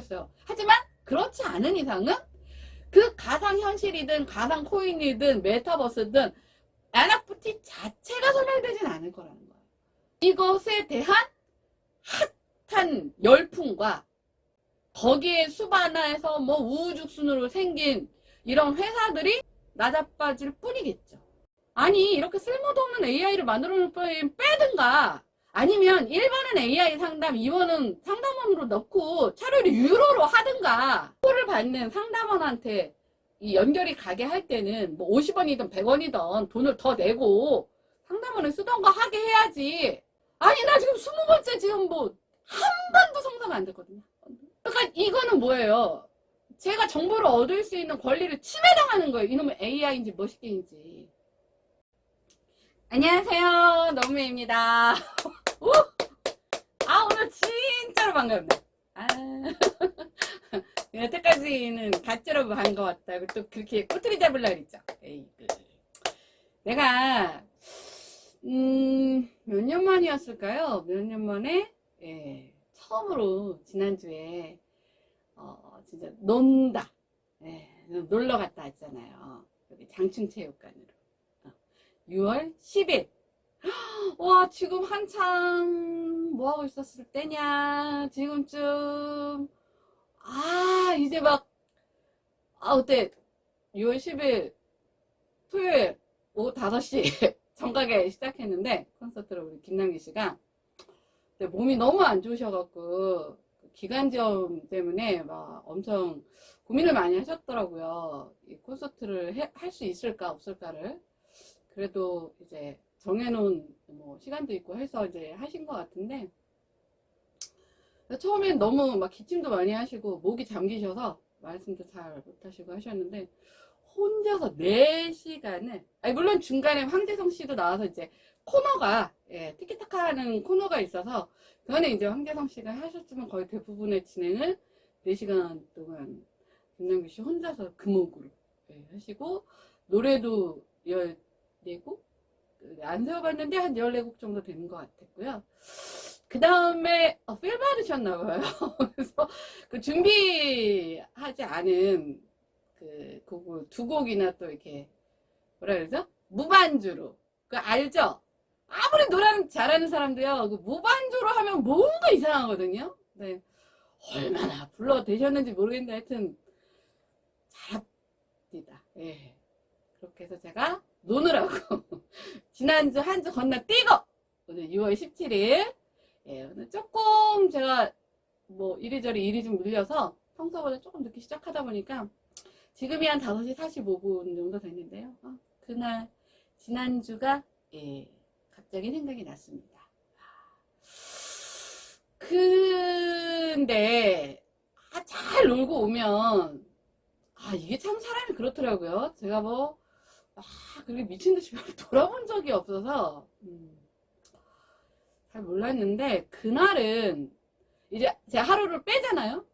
모르겠어요. 하지만 그렇지 않은 이상은 그 가상현실이든 가상코인이든 메타버스든 NFT 자체가 소멸되진 않을 거라는 거예요. 이것에 대한 핫한 열풍과 거기에 수반해서 뭐 우후죽순으로 생긴 이런 회사들이 나자빠질 뿐이겠죠. 아니 이렇게 쓸모도 없는 AI를 만들어 놓을 바엔 빼든가 아니면 1번은 AI 상담 2번은 상담원으로 넣고 차라리 유료로 하든가 표를 받는 상담원한테 이 연결이 가게 할 때는 뭐 50원이든 100원이든 돈을 더 내고 상담원을 쓰던가 하게 해야지. 아니 나 지금 20번째 지금 뭐 한 번도 성사가 안 됐거든요. 그러니까 이거는 뭐예요? 제가 정보를 얻을 수 있는 권리를 침해당하는 거예요. 이놈의 AI인지 무엇인지. 안녕하세요. 너무입니다. 오늘 진짜로 반갑네. 여태까지는 가짜로 반가웠다고 또 그렇게 꼬투리 잡으려고 그랬죠. 에이그. 내가 몇 년 만이었을까요? 몇 년 만에 처음으로 지난주에 진짜 논다 놀러 갔다 왔잖아요. 여기 장충체육관으로 6월 10일 와 지금 한창 뭐하고 있었을 때냐 지금쯤 이제 막 그때 6월 10일 토요일 오후 5시 정각에 시작했는데 콘서트를 우리 김남기 씨가 몸이 너무 안 좋으셔갖고 기관지염 때문에 막 엄청 고민을 많이 하셨더라고요. 이 콘서트를 할 수 있을까 없을까를. 그래도 이제 정해놓은 뭐 시간도 있고 해서 이제 하신 것 같은데 처음엔 너무 막 기침도 많이 하시고 목이 잠기셔서 말씀도 잘 못하시고 하셨는데 혼자서 4시간을 물론 중간에 황재성 씨도 나와서 이제 코너가 티키타카 하는 코너가 있어서 그거는 이제 황재성 씨가 하셨지만 거의 대부분의 진행을 4시간 동안 김남규 씨 혼자서 금목으로 하시고 노래도 14곡 안 세워봤는데 한 14곡 정도 되는 것 같았고요. 그 다음에 필 받으셨나봐요. 그래서 그 준비하지 않은 그 곡을 2곡이나 또 이렇게 뭐라 그러죠? 무반주로 그 알죠? 아무리 노래 잘하는 사람도요 그 무반주로 하면 뭔가 이상하거든요. 네. 얼마나 불러대셨는지 모르겠는데 하여튼 잘합니다. 그렇게 해서 제가 노느라고 지난주 한 주 건너뛰고 오늘 6월 17일 오늘 조금 제가 뭐 이리저리 일이 좀 밀려서 평소보다 조금 늦게 시작하다 보니까 지금이 한 5시 45분 정도 됐는데요. 그날 지난주가 갑자기 생각이 났습니다. 근데 잘 놀고 오면 이게 참 사람이 그렇더라고요. 제가 뭐 그렇게 미친듯이 돌아본 적이 없어서 잘 몰랐는데 그날은 이제 제가 하루를 빼잖아요.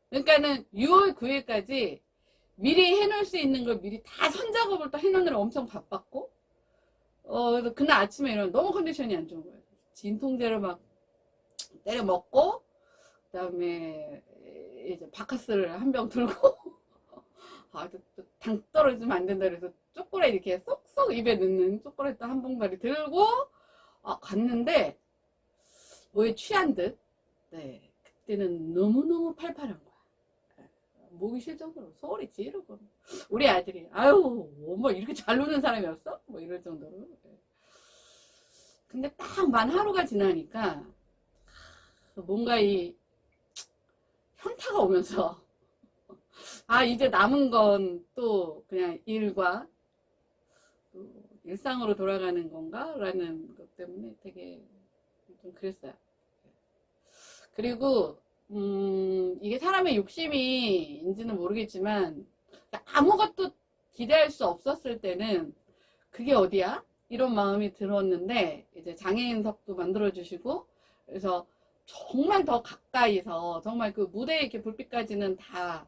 그러니까는 6월 9일까지 미리 해놓을 수 있는 걸 미리 다 선작업을 또 해놓느라 엄청 바빴고 그래서 그날 아침에 일어나면 너무 컨디션이 안 좋은 거예요. 진통제를 막 때려 먹고 그 다음에 이제 바카스를 한 병 들고 당 떨어지면 안 된다 그래서 초콜릿 이렇게 쏙쏙 입에 넣는 초콜릿도 한 봉다리 들고 갔는데 뭐에 취한 듯 그때는 너무너무 팔팔한 거야. 목이 쉴 정도로 소리 지르고 우리 아들이 엄마 이렇게 잘 노는 사람이었어? 뭐 이럴 정도로. 근데 딱 만 하루가 지나니까 뭔가 이 현타가 오면서 이제 남은 건 또 그냥 일과 또 일상으로 돌아가는 건가? 라는 것 때문에 되게 좀 그랬어요. 그리고 이게 사람의 욕심인지는 모르겠지만 아무것도 기대할 수 없었을 때는 그게 어디야? 이런 마음이 들었는데 이제 장애인석도 만들어주시고 그래서 정말 더 가까이서 정말 그 무대에 이렇게 불빛까지는 다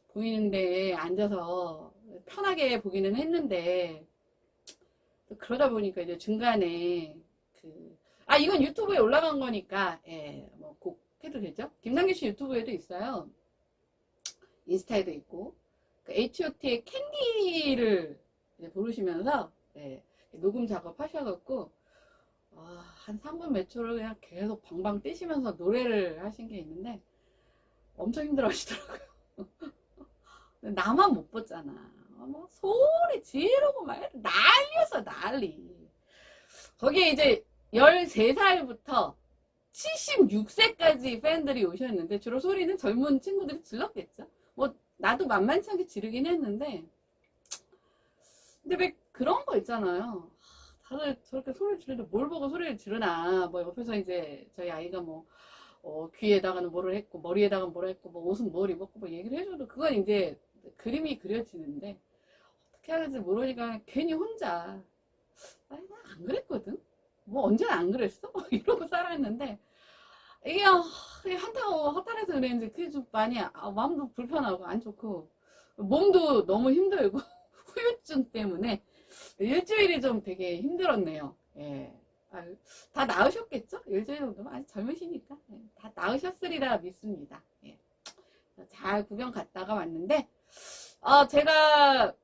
보이는데 앉아서 편하게 보기는 했는데 그러다 보니까 이제 중간에 이건 유튜브에 올라간 거니까 뭐 곡 해도 되죠? 김남길 씨 유튜브에도 있어요. 인스타에도 있고. 그 H.O.T의 캔디를 부르시면서 네, 녹음 작업 하셔갖고 한 3분 몇 초를 그냥 계속 방방 뛰시면서 노래를 하신 게 있는데 엄청 힘들어 하시더라고요. 나만 못 봤잖아. 뭐 소리 지르고 막 난리였어, 난리. 거기에 이제 13살부터 76세까지 팬들이 오셨는데 주로 소리는 젊은 친구들이 질렀겠죠. 뭐 나도 만만치 않게 지르긴 했는데 근데 왜 그런 거 있잖아요. 다들 저렇게 소리를 지르는데 뭘 보고 소리를 지르나. 뭐 옆에서 이제 저희 아이가 뭐 귀에다가는 뭐를 했고 머리에다가는 뭐를 했고 뭐 옷은 뭘 입었고 뭐 얘기를 해줘도 그건 이제 그림이 그려지는데 어떻게 하는지 모르니까 괜히 혼자 아니 나 안 그랬거든. 뭐 언제나 안 그랬어? 이러고 살았는데 이게 한타고 허탈해서 그랬는지 그게 좀 많이 마음도 불편하고 안 좋고 몸도 너무 힘들고 후유증 때문에 일주일이 좀 되게 힘들었네요. 예. 다 나으셨겠죠? 일주일 정도면 아직 젊으시니까 예. 다 나으셨으리라 믿습니다. 예. 잘 구경 갔다가 왔는데 제가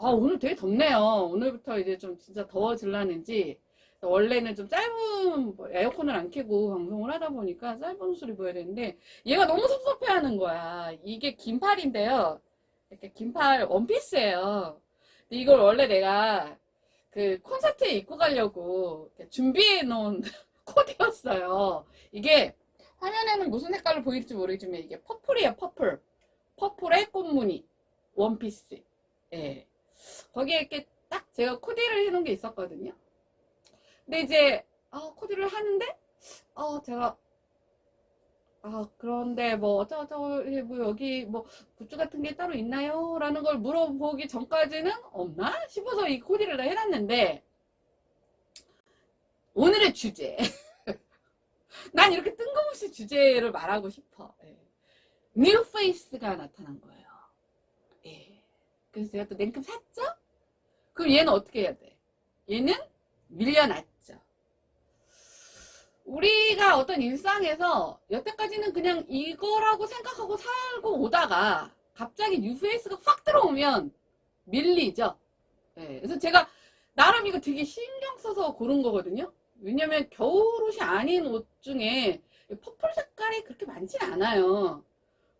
오늘 되게 덥네요. 오늘부터 이제 좀 진짜 더워질라는지 원래는 좀 짧은 에어컨을 안 켜고 방송을 하다 보니까 짧은 옷을 입어야 되는데 얘가 너무 섭섭해하는 거야. 이게 긴팔인데요. 이렇게 긴팔 원피스예요. 근데 이걸 원래 내가 그 콘서트에 입고 가려고 준비해 놓은 코디였어요. 이게 화면에는 무슨 색깔로 보일지 모르겠지만 이게 퍼플이에요. 퍼플. 퍼플에 꽃무늬 원피스. 예. 거기에 이렇게 딱 제가 코디를 해놓은 게 있었거든요. 근데 이제 코디를 하는데 제가 그런데 뭐 어쩌고저쩌고 뭐 여기 뭐 굿즈 같은 게 따로 있나요? 라는 걸 물어보기 전까지는 없나 싶어서 이 코디를 다 해놨는데 오늘의 주제 난 이렇게 뜬금없이 주제를 말하고 싶어. 뉴 페이스가 나타난 거예요. 예. 그래서 제가 또 냉큼 샀죠? 그럼 얘는 어떻게 해야 돼? 얘는 밀려났죠. 우리가 어떤 일상에서 여태까지는 그냥 이거라고 생각하고 살고 오다가 갑자기 뉴페이스가 확 들어오면 밀리죠. 네, 그래서 제가 나름 이거 되게 신경 써서 고른 거거든요. 왜냐면 겨울옷이 아닌 옷 중에 퍼플 색깔이 그렇게 많진 않아요.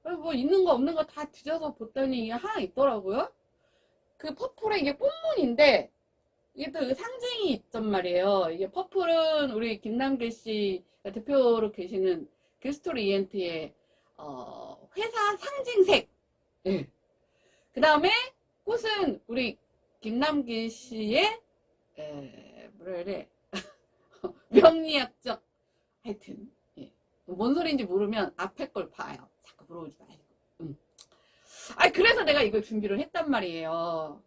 뭐 있는 거 없는 거 다 뒤져서 봤더니 이게 하나 있더라고요. 그 퍼플에 이게 꽃무늬인데 이게 또 상징이 있단 말이에요. 이게 퍼플은 우리 김남길 씨가 대표로 계시는 글스토리 이엔트의 회사 상징색. 네. 그 다음에 꽃은 우리 김남길 씨의 뭐라 그래 명리학적 하여튼 뭔 소리인지 모르면 앞에 걸 봐요. 자꾸 물어보지 말고. 그래서 내가 이걸 준비를 했단 말이에요.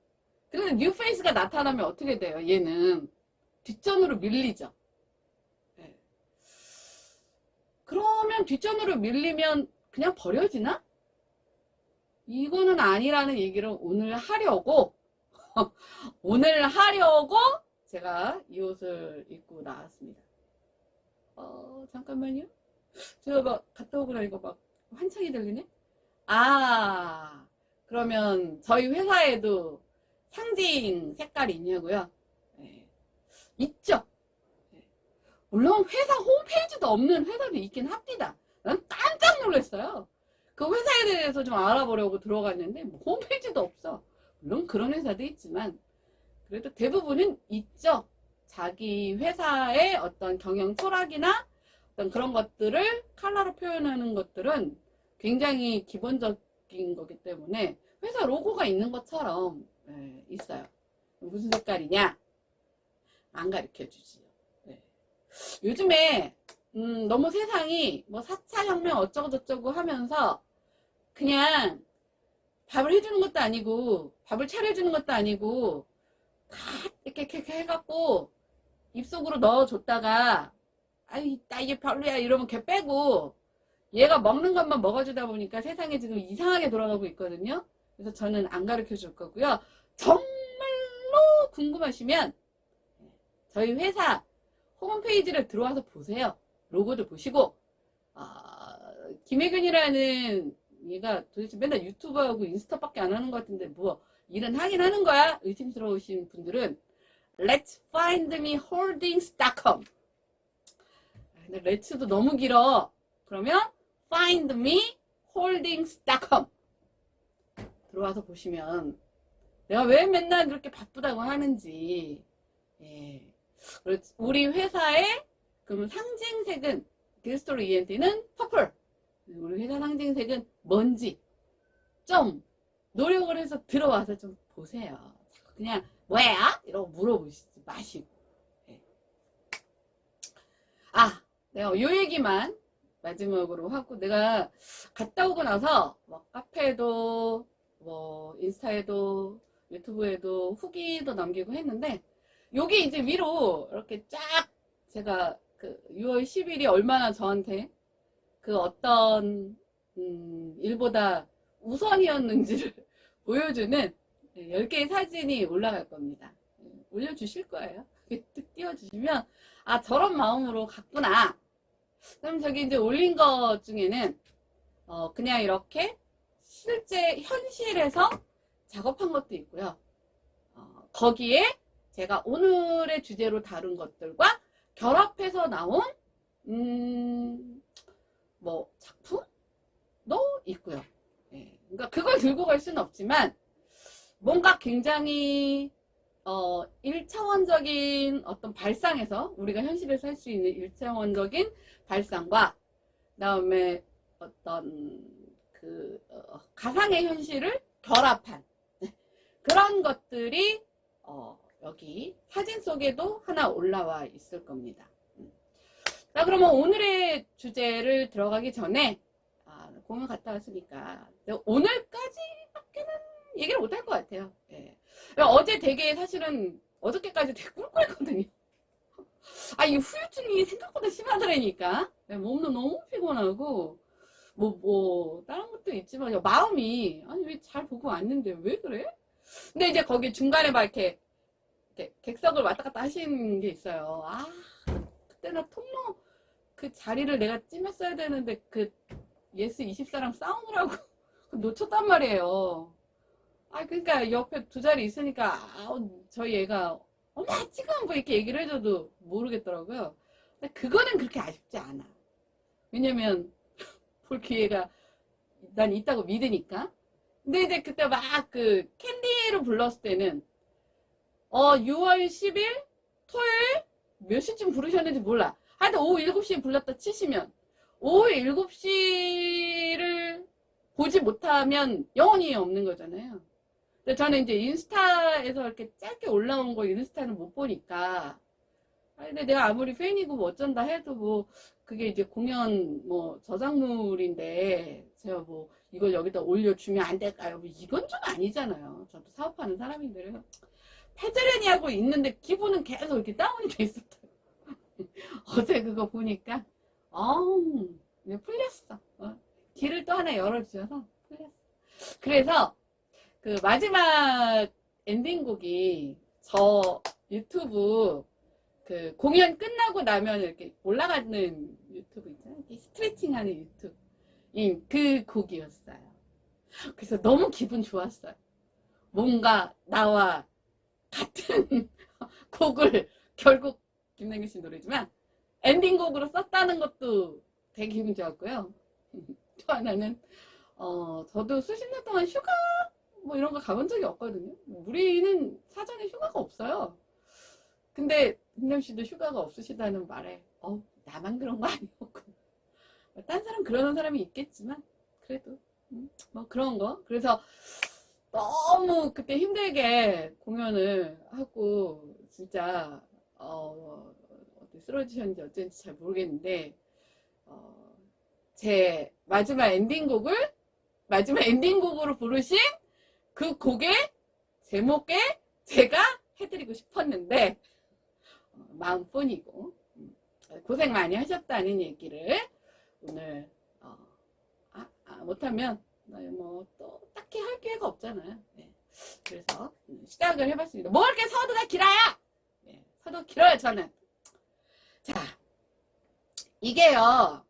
그래서 뉴페이스가 나타나면 어떻게 돼요? 얘는 뒷전으로 밀리죠. 네. 그러면 뒷전으로 밀리면 그냥 버려지나? 이거는 아니라는 얘기를 오늘 하려고 제가 이 옷을 입고 나왔습니다. 잠깐만요. 제가 막 갔다 오고 나니까 막 환청이 들리네? 그러면 저희 회사에도 상징 색깔이 있냐고요? 네. 있죠? 네. 물론 회사 홈페이지도 없는 회사도 있긴 합니다. 난 깜짝 놀랐어요. 그 회사에 대해서 좀 알아보려고 들어갔는데 뭐 홈페이지도 없어. 물론 그런 회사도 있지만 그래도 대부분은 있죠. 자기 회사의 어떤 경영 철학이나 어떤 그런 것들을 컬러로 표현하는 것들은 굉장히 기본적인 거기 때문에 회사 로고가 있는 것처럼 있어요. 무슨 색깔이냐? 안 가르쳐 주지요. 네. 요즘에 너무 세상이 뭐 4차 혁명 어쩌고 저쩌고 하면서 그냥 밥을 해주는 것도 아니고 밥을 차려주는 것도 아니고 다 이렇게 해갖고 입속으로 넣어줬다가 나 이게 별로야 이러면 걔 빼고 얘가 먹는 것만 먹어주다 보니까 세상에 지금 이상하게 돌아가고 있거든요. 그래서 저는 안 가르쳐 줄 거고요. 정말로 궁금하시면 저희 회사 홈페이지를 들어와서 보세요. 로고도 보시고, 김혜균이라는 얘가 도대체 맨날 유튜브하고 인스타밖에 안 하는 것 같은데 뭐 일은 하긴 하는 거야? 의심스러우신 분들은 Let's find me holdings.com. 근데 let's도 너무 길어. 그러면 find me holdings.com 들어와서 보시면 내가 왜 맨날 그렇게 바쁘다고 하는지. 예. 우리 회사의 그럼 상징색은 길스토리 ENT는 퍼플. 우리 회사 상징색은 뭔지 좀 노력을 해서 들어와서 좀 보세요. 그냥 뭐야? 이러고 물어보시지 마시고. 예. 내가 요 얘기만 마지막으로 하고, 내가 갔다 오고 나서 뭐 카페에도 뭐 인스타에도 유튜브에도 후기도 남기고 했는데, 여기 이제 위로 이렇게 쫙 제가 그 6월 10일이 얼마나 저한테 그 어떤 일보다 우선이었는지를 보여주는 10개의 사진이 올라갈 겁니다. 올려주실 거예요. 뜩 띄워주시면 저런 마음으로 갔구나. 그럼 저기 이제 올린 것 중에는 그냥 이렇게 실제 현실에서 작업한 것도 있고요. 거기에 제가 오늘의 주제로 다룬 것들과 결합해서 나온 뭐 작품도 있고요. 예, 그러니까 그걸 들고 갈 수는 없지만 뭔가 굉장히 1차원적인 어떤 발상에서 우리가 현실에서 할 수 있는 1차원적인 발상과 그다음에 어떤 그 가상의 현실을 결합한 그런 것들이 여기 사진 속에도 하나 올라와 있을 겁니다. 자, 그러면 오늘의 주제를 들어가기 전에 공연 갔다 왔으니까 오늘까지밖에는 얘기를 못 할 것 같아요. 예. 어제 되게 사실은 어저께까지 되게 꿀꿀했거든요. 이 후유증이 생각보다 심하더라니까. 몸도 너무 피곤하고 뭐 다른 것도 있지만 마음이 왜 잘 보고 왔는데 왜 그래? 근데 이제 거기 중간에 막 이렇게 객석을 왔다 갔다 하시는 게 있어요. 그때나 통로 그 자리를 내가 찜했어야 되는데 그 예스24랑 싸우느라고 놓쳤단 말이에요. 그러니까 옆에 두 자리 있으니까 저희 애가 엄마 지금 뭐 이렇게 얘기를 해줘도 모르겠더라고요. 근데 그거는 그렇게 아쉽지 않아. 왜냐면 볼 기회가 난 있다고 믿으니까. 근데 이제 그때 막 그 캔디를 불렀을 때는 6월 10일 토요일 몇 시쯤 부르셨는지 몰라. 하여튼 오후 7시에 불렀다 치시면 오후 7시를 보지 못하면 영혼이 없는 거잖아요. 근데 저는 이제 인스타에서 이렇게 짧게 올라온 거 인스타는 못 보니까 근데 내가 아무리 팬이고 뭐 어쩐다 해도 뭐 그게 이제 공연 뭐 저작물인데 제가 뭐 이걸 여기다 올려주면 안 될까요? 뭐 이건 좀 아니잖아요. 저도 사업하는 사람인데요. 패드레니 하고 있는데 기분은 계속 이렇게 다운이 돼 있었다. 어제 그거 보니까 풀렸어. 길을 또 하나 열어주셔서 풀렸어. 그래서 그 마지막 엔딩곡이 저 유튜브 그 공연 끝나고 나면 이렇게 올라가는 유튜브 있잖아요. 스트레칭하는 유튜브인 그 곡이었어요. 그래서 너무 기분 좋았어요. 뭔가 나와 같은 곡을 결국 김남길 씨 노래지만 엔딩곡으로 썼다는 것도 되게 기분 좋았고요. 또 하나는 저도 수십 년 동안 휴가 뭐 이런 거 가본 적이 없거든요. 우리는 사전에 휴가가 없어요. 근데 김남길 씨도 휴가가 없으시다는 말에 나만 그런 거 아니었고 딴 사람 그러는 사람이 있겠지만 그래도 뭐 그런 거. 그래서 너무 그때 힘들게 공연을 하고 진짜 쓰러지셨는지 어쩐지 잘 모르겠는데 제 마지막 엔딩곡으로 부르신 그 곡의 제목에 제가 해드리고 싶었는데 마음뿐이고 고생 많이 하셨다는 얘기를 오늘 못하면 뭐 또 딱히 할 기회가 없잖아요. 네. 그래서 시작을 해봤습니다. 뭐 이렇게 서두가 길어요? 네. 서두 길어요 저는. 자, 이게요,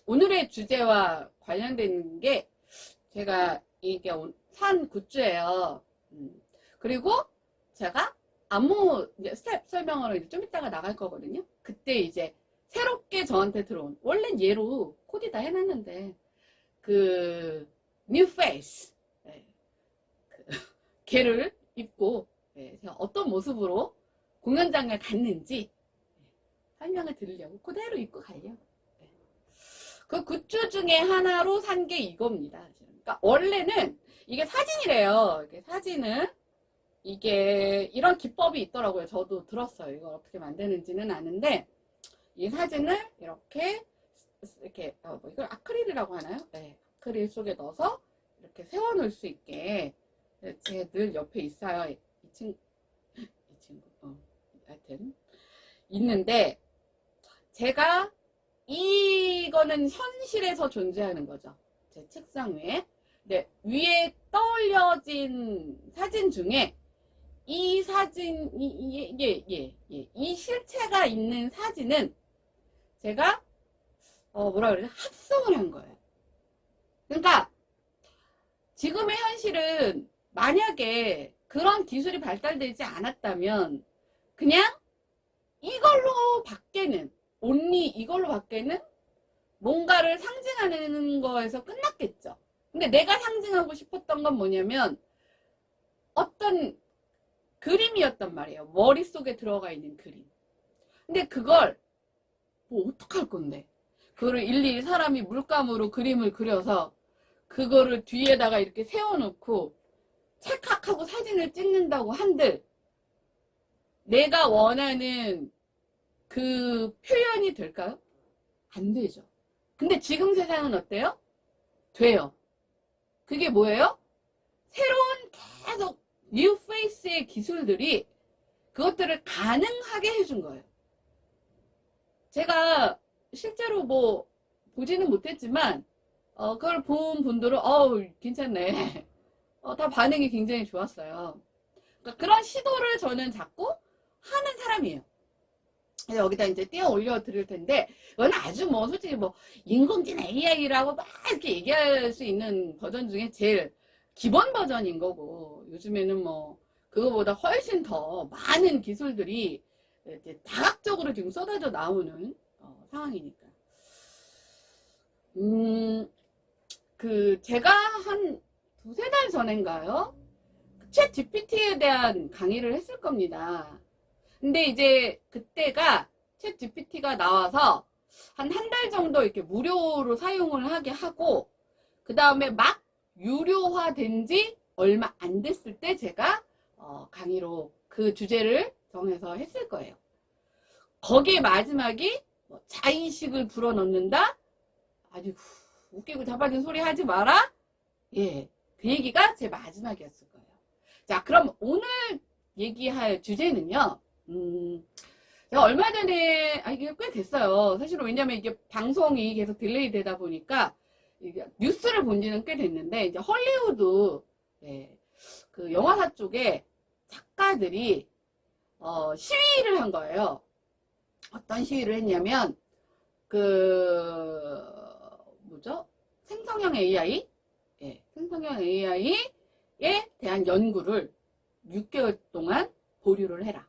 오늘의 주제와 관련된 게 제가 이게 산 굿즈예요. 그리고 제가 안무 이제 스텝 설명으로 이제 좀 이따가 나갈 거거든요. 그때 이제 새롭게 저한테 들어온, 원래 얘로 코디 다 해놨는데, 그, 뉴 페이스, 걔를 입고, 제가 어떤 모습으로 공연장을 갔는지 설명을 드리려고 그대로 입고 가려고. 그 굿즈 중에 하나로 산 게 이겁니다. 그러니까 원래는 이게 사진이래요. 이게 사진은 이게 이런 기법이 있더라고요. 저도 들었어요. 이걸 어떻게 만드는지는 아는데 이 사진을 이렇게 뭐 이걸 아크릴이라고 하나요? 네, 아크릴 속에 넣어서 이렇게 세워 놓을 수 있게 제 늘 옆에 있어요. 이 친구 하여튼 있는데 제가 이거는 현실에서 존재하는 거죠. 제 책상 위에. 네, 위에 떠올려진 사진 중에 이 사진, 이 실체가 있는 사진은 제가, 뭐라 그러지? 합성을 한 거예요. 그러니까, 지금의 현실은 만약에 그런 기술이 발달되지 않았다면, 그냥 이걸로 밖에는, 온리 이걸로 밖에는 뭔가를 상징하는 거에서 끝났겠죠. 근데 내가 상징하고 싶었던 건 뭐냐면, 어떤 그림이었단 말이에요. 머릿속에 들어가 있는 그림. 근데 그걸 뭐 어떡할 건데. 그거를 일일이 사람이 물감으로 그림을 그려서 그거를 뒤에다가 이렇게 세워놓고 찰칵하고 사진을 찍는다고 한들 내가 원하는 그 표현이 될까요? 안 되죠. 근데 지금 세상은 어때요? 돼요. 그게 뭐예요? 새로운 계속 뉴 페이스의 기술들이 그것들을 가능하게 해준 거예요. 제가 실제로 뭐 보지는 못했지만 그걸 본 분들은 괜찮네. 다 반응이 굉장히 좋았어요. 그러니까 그런 시도를 저는 자꾸 하는 사람이에요. 그래서 여기다 이제 띄어 올려 드릴 텐데 이건 아주 뭐 솔직히 뭐 인공지능 AI라고 막 이렇게 얘기할 수 있는 버전 중에 제일 기본 버전인 거고 요즘에는 뭐 그거보다 훨씬 더 많은 기술들이 이제 다각적으로 지금 쏟아져 나오는 상황이니까. 제가 한 두세 달 전인가요? 챗 GPT에 대한 강의를 했을 겁니다. 근데 이제 그때가 챗 GPT가 나와서 한 달 정도 이렇게 무료로 사용을 하게 하고 그 다음에 막 유료화된 지 얼마 안 됐을 때 제가 강의로 그 주제를 정해서 했을 거예요. 거기에 마지막이 뭐 자의식을 불어넣는다? 아주 웃기고 자빠진 소리 하지 마라? 예, 그 얘기가 제 마지막이었을 거예요. 자, 그럼 오늘 얘기할 주제는요. 제가 얼마 전에 이게 꽤 됐어요. 사실은 왜냐면 이게 방송이 계속 딜레이 되다 보니까 이게 뉴스를 본 지는 꽤 됐는데 이제 헐리우드 그 영화사 쪽에 작가들이 시위를 한 거예요. 어떤 시위를 했냐면 생성형 AI, 생성형 AI에 대한 연구를 6개월 동안 보류를 해라.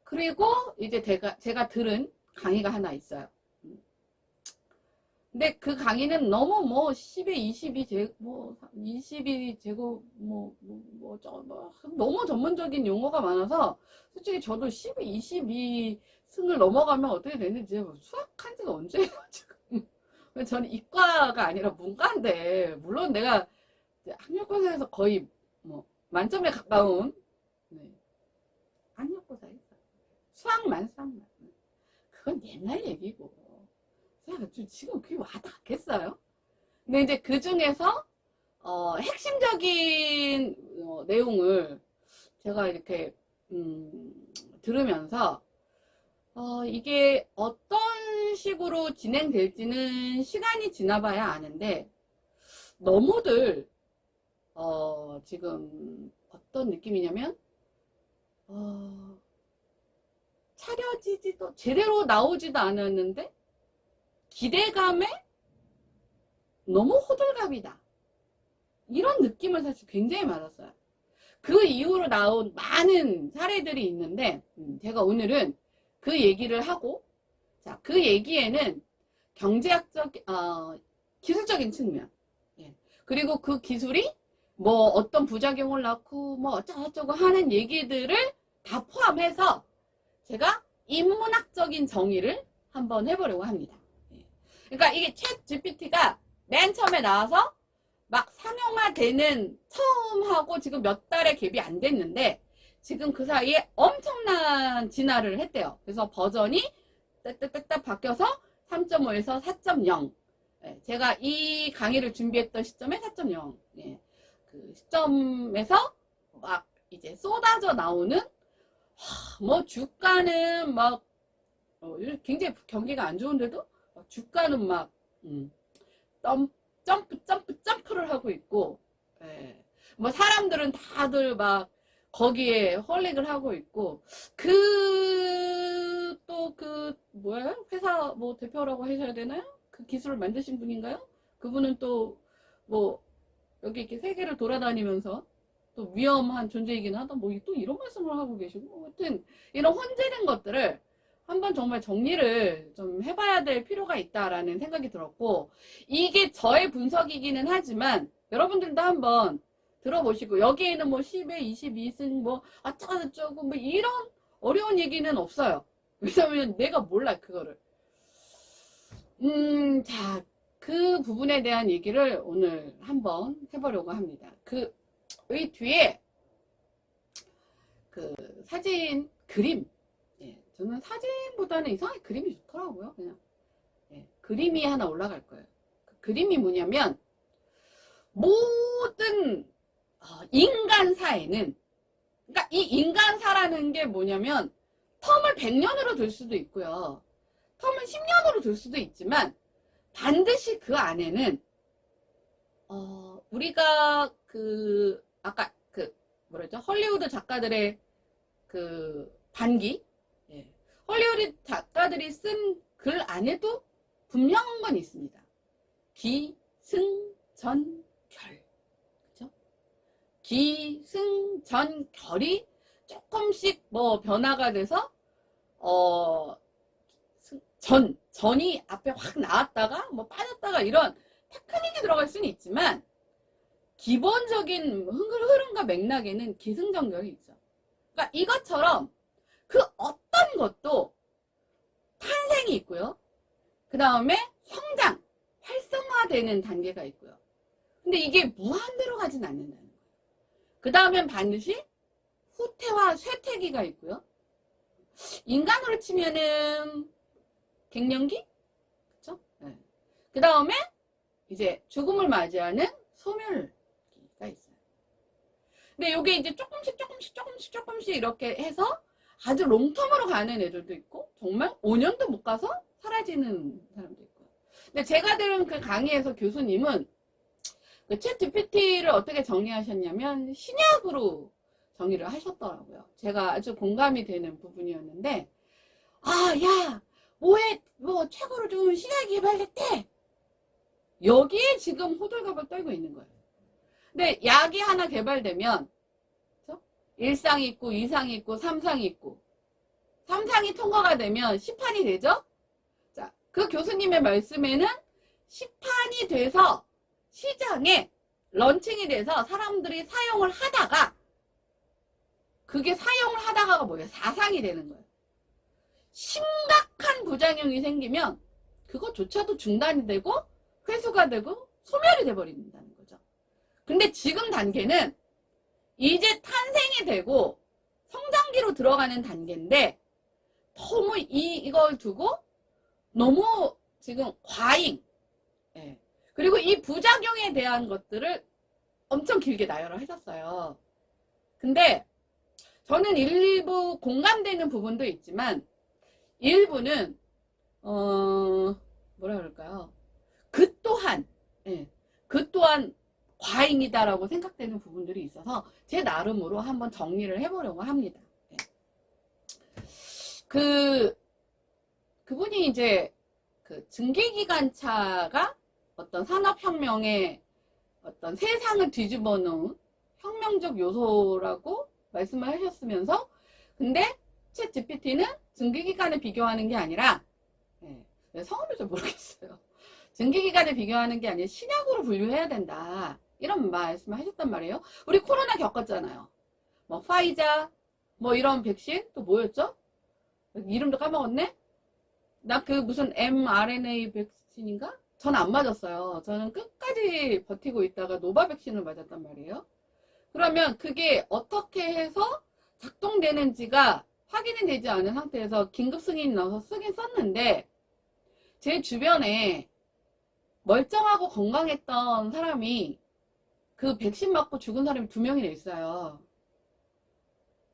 그리고 이제 제가 들은 강의가 하나 있어요. 근데 그 강의는 너무 뭐 10에 22제곱 너무 전문적인 용어가 많아서 솔직히 저도 10에 22승을 넘어가면 어떻게 되는지 수학한 지가 언제예요 지금. 저는 이과가 아니라 문과인데 물론 내가 학력고사에서 거의 뭐 만점에 가까운 학력고사 했어요. 수학만 그건 옛날 얘기고 지금 그게 와닿겠어요? 근데 이제 그 중에서 핵심적인 내용을 제가 이렇게 들으면서 이게 어떤 식으로 진행될지는 시간이 지나봐야 아는데 너무들 지금 어떤 느낌이냐면 차려지지도 제대로 나오지도 않았는데 기대감에 너무 호들갑이다. 이런 느낌을 사실 굉장히 받았어요. 그 이후로 나온 많은 사례들이 있는데 제가 오늘은 그 얘기를 하고, 자, 그 얘기에는 경제학적, 기술적인 측면, 예. 그리고 그 기술이 뭐 어떤 부작용을 낳고 뭐 어쩌고저쩌고 하는 얘기들을 다 포함해서 제가 인문학적인 정의를 한번 해보려고 합니다. 예. 그러니까 이게 챗 GPT가 맨 처음에 나와서 막 상용화되는 처음하고 지금 몇 달의 갭이 안 됐는데 지금 그 사이에 엄청난 진화를 했대요. 그래서 버전이 딱딱딱딱 바뀌어서 3.5에서 4.0. 예, 제가 이 강의를 준비했던 시점에 4.0. 예, 그 시점에서 막 이제 쏟아져 나오는, 뭐 주가는 막 굉장히 경기가 안 좋은데도 주가는 막 점프를 하고 있고, 예. 뭐 사람들은 다들 막 거기에 홀릭을 하고 있고, 또 뭐야? 회사 뭐 대표라고 하셔야 되나요? 그 기술을 만드신 분인가요? 그분은 또 뭐 여기 이렇게 세계를 돌아다니면서 또 위험한 존재이긴 하다. 뭐 또 이런 말씀을 하고 계시고, 하여튼 이런 혼재된 것들을 한번 정말 정리를 좀 해봐야 될 필요가 있다라는 생각이 들었고, 이게 저의 분석이기는 하지만 여러분들도 한번 들어보시고, 여기에는 뭐 10에 22승 뭐 어쩌고저쩌고 뭐 이런 어려운 얘기는 없어요. 왜냐면 내가 몰라 그거를. 자, 그 부분에 대한 얘기를 오늘 한번 해보려고 합니다. 이 뒤에 그 사진 그림, 예, 저는 사진보다는 이상하게 그림이 좋더라고요. 그냥, 예, 그림이 하나 올라갈 거예요. 그 그림이 뭐냐면, 모든 인간사에는, 그러니까 이 인간사라는 게 뭐냐면 텀을 100년으로 둘 수도 있고요, 텀을 10년으로 둘 수도 있지만 반드시 그 안에는 우리가 아까 뭐랬죠? 헐리우드 작가들의 단기, 예. 헐리우드 작가들이 쓴 글 안에도 분명한 건 있습니다. 기승전결. 그죠? 기승전결이 조금씩 뭐 변화가 돼서, 전이 앞에 확 나왔다가 뭐 빠졌다가 이런 테크닉이 들어갈 수는 있지만, 기본적인 흐름과 맥락에는 기승전결이 있죠. 그러니까 이것처럼 그 어떤 것도 탄생이 있고요, 그 다음에 성장, 활성화되는 단계가 있고요. 근데 이게 무한대로 가진 않는다는 거예요. 그 다음엔 반드시 후퇴와 쇠퇴기가 있고요. 인간으로 치면은 갱년기? 그쵸? 네. 그 다음에 이제 죽음을 맞이하는 소멸기가 있어요. 근데 이게 이제 조금씩 이렇게 해서 아주 롱텀으로 가는 애들도 있고, 정말 5년도 못 가서 사라지는 사람도 있고요. 근데 제가 들은 그 강의에서 교수님은 그 챗 GPT를 어떻게 정의하셨냐면 신약으로 정의를 하셨더라고요. 제가 아주 공감이 되는 부분이었는데, 야, 뭐 최고로 좋은 신약이 개발됐대. 여기에 지금 호들갑을 떨고 있는 거예요. 근데 약이 하나 개발되면, 그렇죠? 1상이 있고 2상이 있고 3상이 있고, 3상이 통과가 되면 시판이 되죠? 자, 그 교수님의 말씀에는 시판이 돼서 시장에 런칭이 돼서 사람들이 사용을 하다가, 그게 사용을 하다가가 뭐예요? 4상이 되는 거예요. 심각한 부작용이 생기면 그것조차도 중단이 되고 회수가 되고 소멸이 돼버린다는 거죠. 근데 지금 단계는 이제 탄생이 되고 성장기로 들어가는 단계인데, 너무 이걸 두고 너무 지금 과잉, 예. 그리고 이 부작용에 대한 것들을 엄청 길게 나열을 하셨어요. 근데 저는 일부 공감되는 부분도 있지만, 일부는 뭐라 그럴까요? 그 또한 과잉이다라고 생각되는 부분들이 있어서 제 나름으로 한번 정리를 해보려고 합니다. 예. 그분이 이제 그 증기기관차가 어떤 산업혁명의 어떤 세상을 뒤집어 놓은 혁명적 요소라고 말씀을 하셨으면서, 근데 챗 GPT는 증기기관을 비교하는 게 아니라, 성함을 좀 모르겠어요. 증기기관을 비교하는 게 아니라 신약으로 분류해야 된다. 이런 말씀을 하셨단 말이에요. 우리 코로나 겪었잖아요. 뭐 파이자, 뭐 이런 백신, 또 뭐였죠? 이름도 까먹었네? 나 그 무슨 mRNA 백신인가? 전 안 맞았어요. 저는 끝까지 버티고 있다가 노바 백신을 맞았단 말이에요. 그러면 그게 어떻게 해서 작동되는지가 확인이 되지 않은 상태에서 긴급 승인이 나와서 쓰긴 썼는데, 제 주변에 멀쩡하고 건강했던 사람이 그 백신 맞고 죽은 사람이 2명이나 있어요.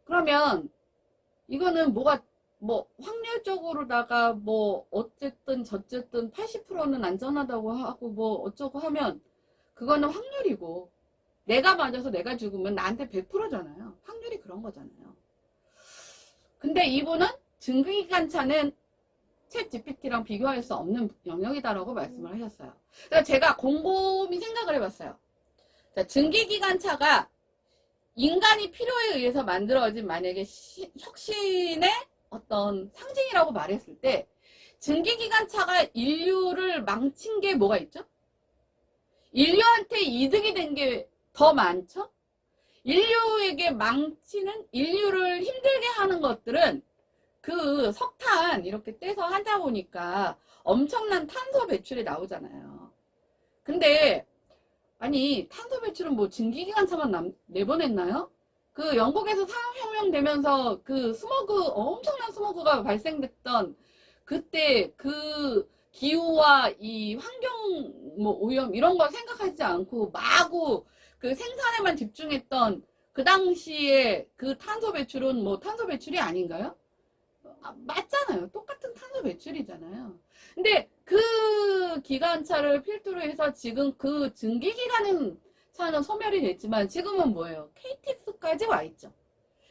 그러면 이거는 뭐가 뭐 확률적으로다가 뭐 어쨌든 저쨌든 80%는 안전하다고 하고 뭐 어쩌고 하면 그거는 확률이고, 내가 맞아서 내가 죽으면 나한테 100%잖아요. 확률이 그런 거잖아요. 근데 이분은 증기기관차는 챗 GPT랑 비교할 수 없는 영역이다라고 말씀을 하셨어요. 그래서 제가 곰곰이 생각을 해봤어요. 자, 증기기관차가 인간이 필요에 의해서 만들어진 만약에 혁신의 어떤 상징이라고 말했을 때, 증기기관차가 인류를 망친 게 뭐가 있죠? 인류한테 이득이 된 게 더 많죠? 인류에게 망치는, 인류를 힘들게 하는 것들은 그 석탄 이렇게 떼서 하다 보니까 엄청난 탄소 배출이 나오잖아요. 근데 아니 탄소 배출은 뭐 증기기관차만 내보냈나요? 그 영국에서 산업혁명 되면서 그 스모그, 엄청난 스모그가 발생됐던 그때 그 기후와 이 환경 뭐 오염 이런 걸 생각하지 않고 마구 그 생산에만 집중했던 그 당시에 그 탄소 배출은 뭐 탄소 배출이 아닌가요? 맞잖아요. 똑같은 탄소 배출이잖아요. 근데 그 기관차를 필두로 해서 지금 그 증기기관은 차는 소멸이 됐지만 지금은 뭐예요? KTX까지 와 있죠.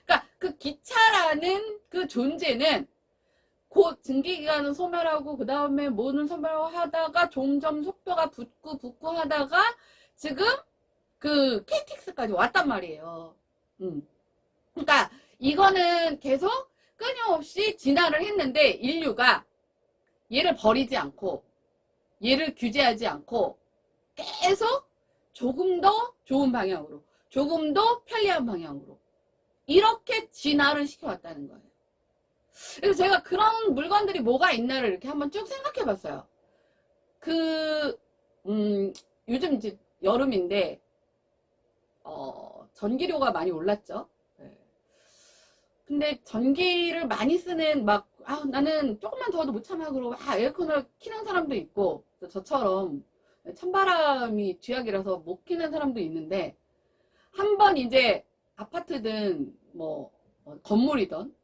그러니까 그 기차라는 그 존재는 곧 증기기관은 소멸하고 그 다음에 뭐는 소멸하다가 점점 속도가 붙고 하다가 지금 그 KTX까지 왔단 말이에요. 그러니까 이거는 계속 끊임없이 진화를 했는데 인류가 얘를 버리지 않고 얘를 규제하지 않고 계속 조금 더 좋은 방향으로, 조금 더 편리한 방향으로 이렇게 진화를 시켜왔다는 거예요. 그래서 제가 그런 물건들이 뭐가 있나를 이렇게 한번 쭉 생각해 봤어요. 요즘 이제 여름인데 전기료가 많이 올랐죠. 근데 전기를 많이 쓰는 나는 조금만 더워도 못 참아 그러고 에어컨을 키는 사람도 있고, 저처럼 찬바람이 쥐약이라서 못 키는 사람도 있는데, 한번 이제 아파트든 뭐 건물이든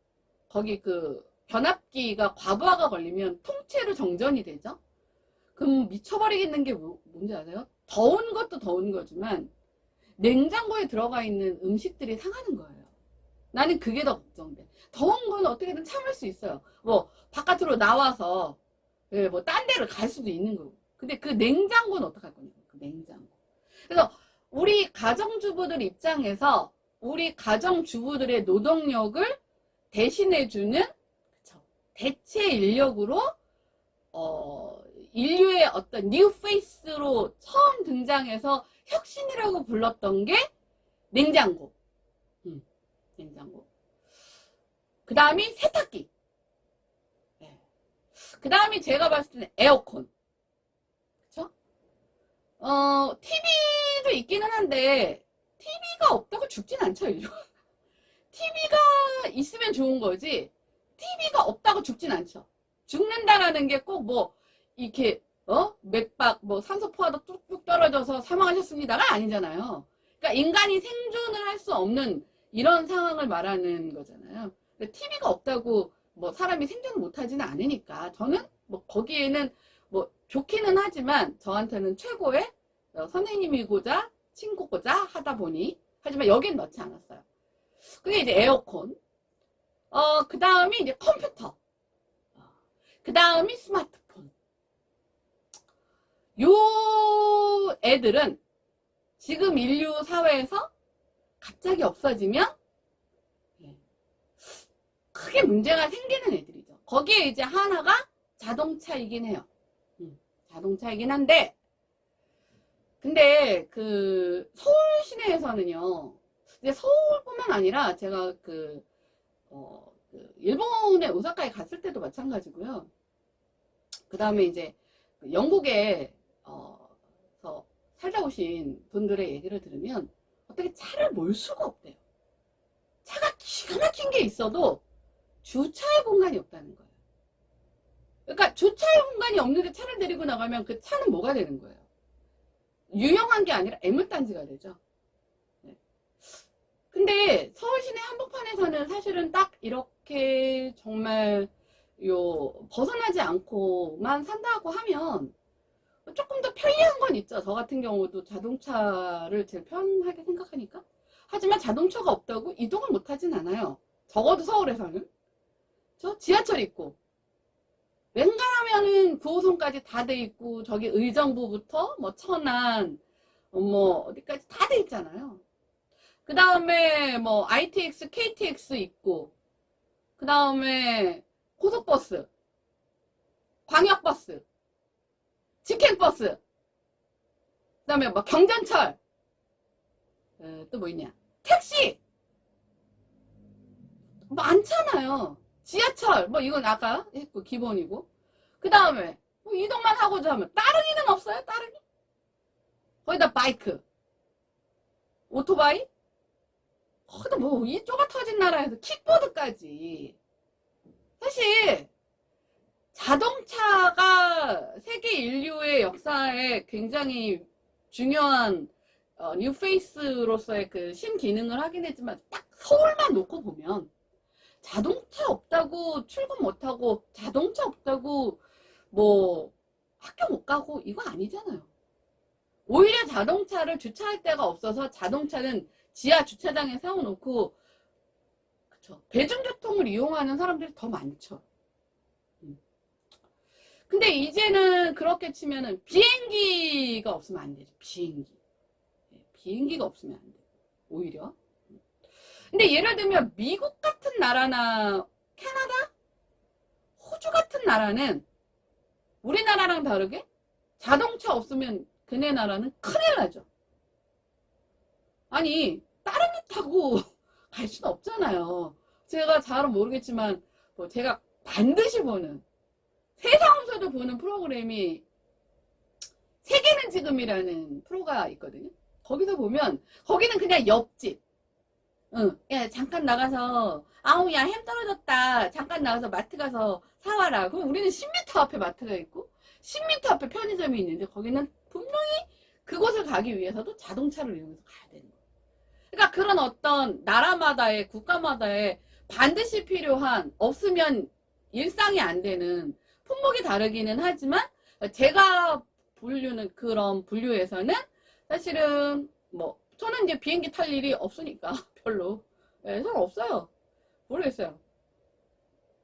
거기 그 변압기가 과부하가 걸리면 통째로 정전이 되죠. 그럼 미쳐버리겠는 게 뭔지 아세요? 더운 것도 더운 거지만 냉장고에 들어가 있는 음식들이 상하는 거예요. 나는 그게 더 걱정돼. 더운 건 어떻게든 참을 수 있어요. 뭐 바깥으로 나와서 뭐 딴 데를 갈 수도 있는 거고. 근데 그 냉장고는 어떡할 거냐고. 그 냉장고. 그래서 우리 가정주부들 입장에서 우리 가정주부들의 노동력을 대신해주는 대체 인력으로 인류의 어떤 뉴 페이스로 처음 등장해서 혁신이라고 불렀던 게 냉장고. 냉장고. 그 다음이 세탁기. 그 다음이 제가 봤을 때는 에어컨. 그쵸? TV도 있기는 한데, TV가 없다고 죽진 않죠, 인류가. TV가 있으면 좋은 거지, TV가 없다고 죽진 않죠. 죽는다라는 게 꼭 뭐, 이렇게, 맥박, 뭐, 산소 포화도 뚝뚝 떨어져서 사망하셨습니다가 아니잖아요. 그러니까 인간이 생존을 할 수 없는 이런 상황을 말하는 거잖아요. TV가 없다고 뭐 사람이 생존을 못하지는 않으니까 저는 뭐 거기에는 뭐 좋기는 하지만 저한테는 최고의 선생님이고자 친구고자 하다 보니, 하지만 여긴 넣지 않았어요. 그게 이제 에어컨. 그 다음이 이제 컴퓨터. 그 다음이 스마트폰. 요 애들은 지금 인류 사회에서 갑자기 없어지면 크게 문제가 생기는 애들이죠. 거기에 이제 하나가 자동차이긴 해요. 자동차이긴 한데, 근데 그 서울 시내에서는요, 이제 서울뿐만 아니라 제가 그 일본의 오사카에 갔을 때도 마찬가지고요. 그 다음에 이제 영국에 살다 오신 분들의 얘기를 들으면 어떻게 차를 몰 수가 없대요. 차가 기가 막힌 게 있어도 주차할 공간이 없다는 거예요. 그러니까 주차할 공간이 없는데 차를 데리고 나가면 그 차는 뭐가 되는 거예요? 유용한 게 아니라 애물단지가 되죠. 네. 근데 서울 시내 한복판에서는 사실은 딱 이렇게 정말 벗어나지 않고만 산다고 하면 조금 더 편리한 건 있죠. 저 같은 경우도 자동차를 제일 편하게 생각하니까. 하지만 자동차가 없다고 이동을 못 하진 않아요. 적어도 서울에서는. 저 지하철 있고, 웬간하면은 9호선까지 다 돼 있고, 저기 의정부부터 뭐 천안, 뭐 어디까지 다 돼 있잖아요. 그 다음에 뭐 ITX, KTX 있고, 그 다음에 고속버스, 광역버스, 직행버스, 그 다음에 뭐 경전철, 또 뭐 있냐, 택시 많잖아요. 지하철 뭐 이건 아까 했고 기본이고, 그 다음에 뭐 이동만 하고자 하면 따릉이는 없어요? 따릉이? 거기다 바이크, 오토바이, 거기다 뭐 이 쪼가 터진 나라에서 킥보드까지. 사실 자동차가 세계 인류의 역사에 굉장히 중요한 뉴페이스로서의 그 신기능을 하긴 했지만, 딱 서울만 놓고 보면 자동차 없다고 출근 못하고, 자동차 없다고 뭐 학교 못 가고, 이거 아니잖아요. 오히려 자동차를 주차할 데가 없어서 자동차는 지하 주차장에 세워놓고, 그쵸, 대중교통을 이용하는 사람들이 더 많죠. 근데 이제는 그렇게 치면은 비행기가 없으면 안 되죠. 비행기가 없으면 안 돼요. 오히려. 근데 예를 들면 미국 같은 나라나 캐나다, 호주 같은 나라는 우리나라랑 다르게 자동차 없으면 그네 나라는 큰일 나죠. 아니, 따릉이 타고 갈 수는 없잖아요. 제가 잘은 모르겠지만 뭐 제가 반드시 보는, 세상에서도 보는 프로그램이 세계는 지금이라는 프로가 있거든요. 거기서 보면, 거기는 그냥 옆집, 야, 잠깐 나가서, 아우, 야, 햄 떨어졌다. 잠깐 나가서 마트 가서 사와라. 그럼 우리는 10m 앞에 마트가 있고, 10m 앞에 편의점이 있는데, 거기는 분명히 그곳을 가기 위해서도 자동차를 이용해서 가야 되는 거예요. 그러니까 그런 어떤 나라마다의, 국가마다의 반드시 필요한, 없으면 일상이 안 되는 품목이 다르기는 하지만, 제가 분류는, 그런 분류에서는 사실은 뭐, 저는 이제 비행기 탈 일이 없으니까 별로. 네, 잘 없어요. 모르겠어요.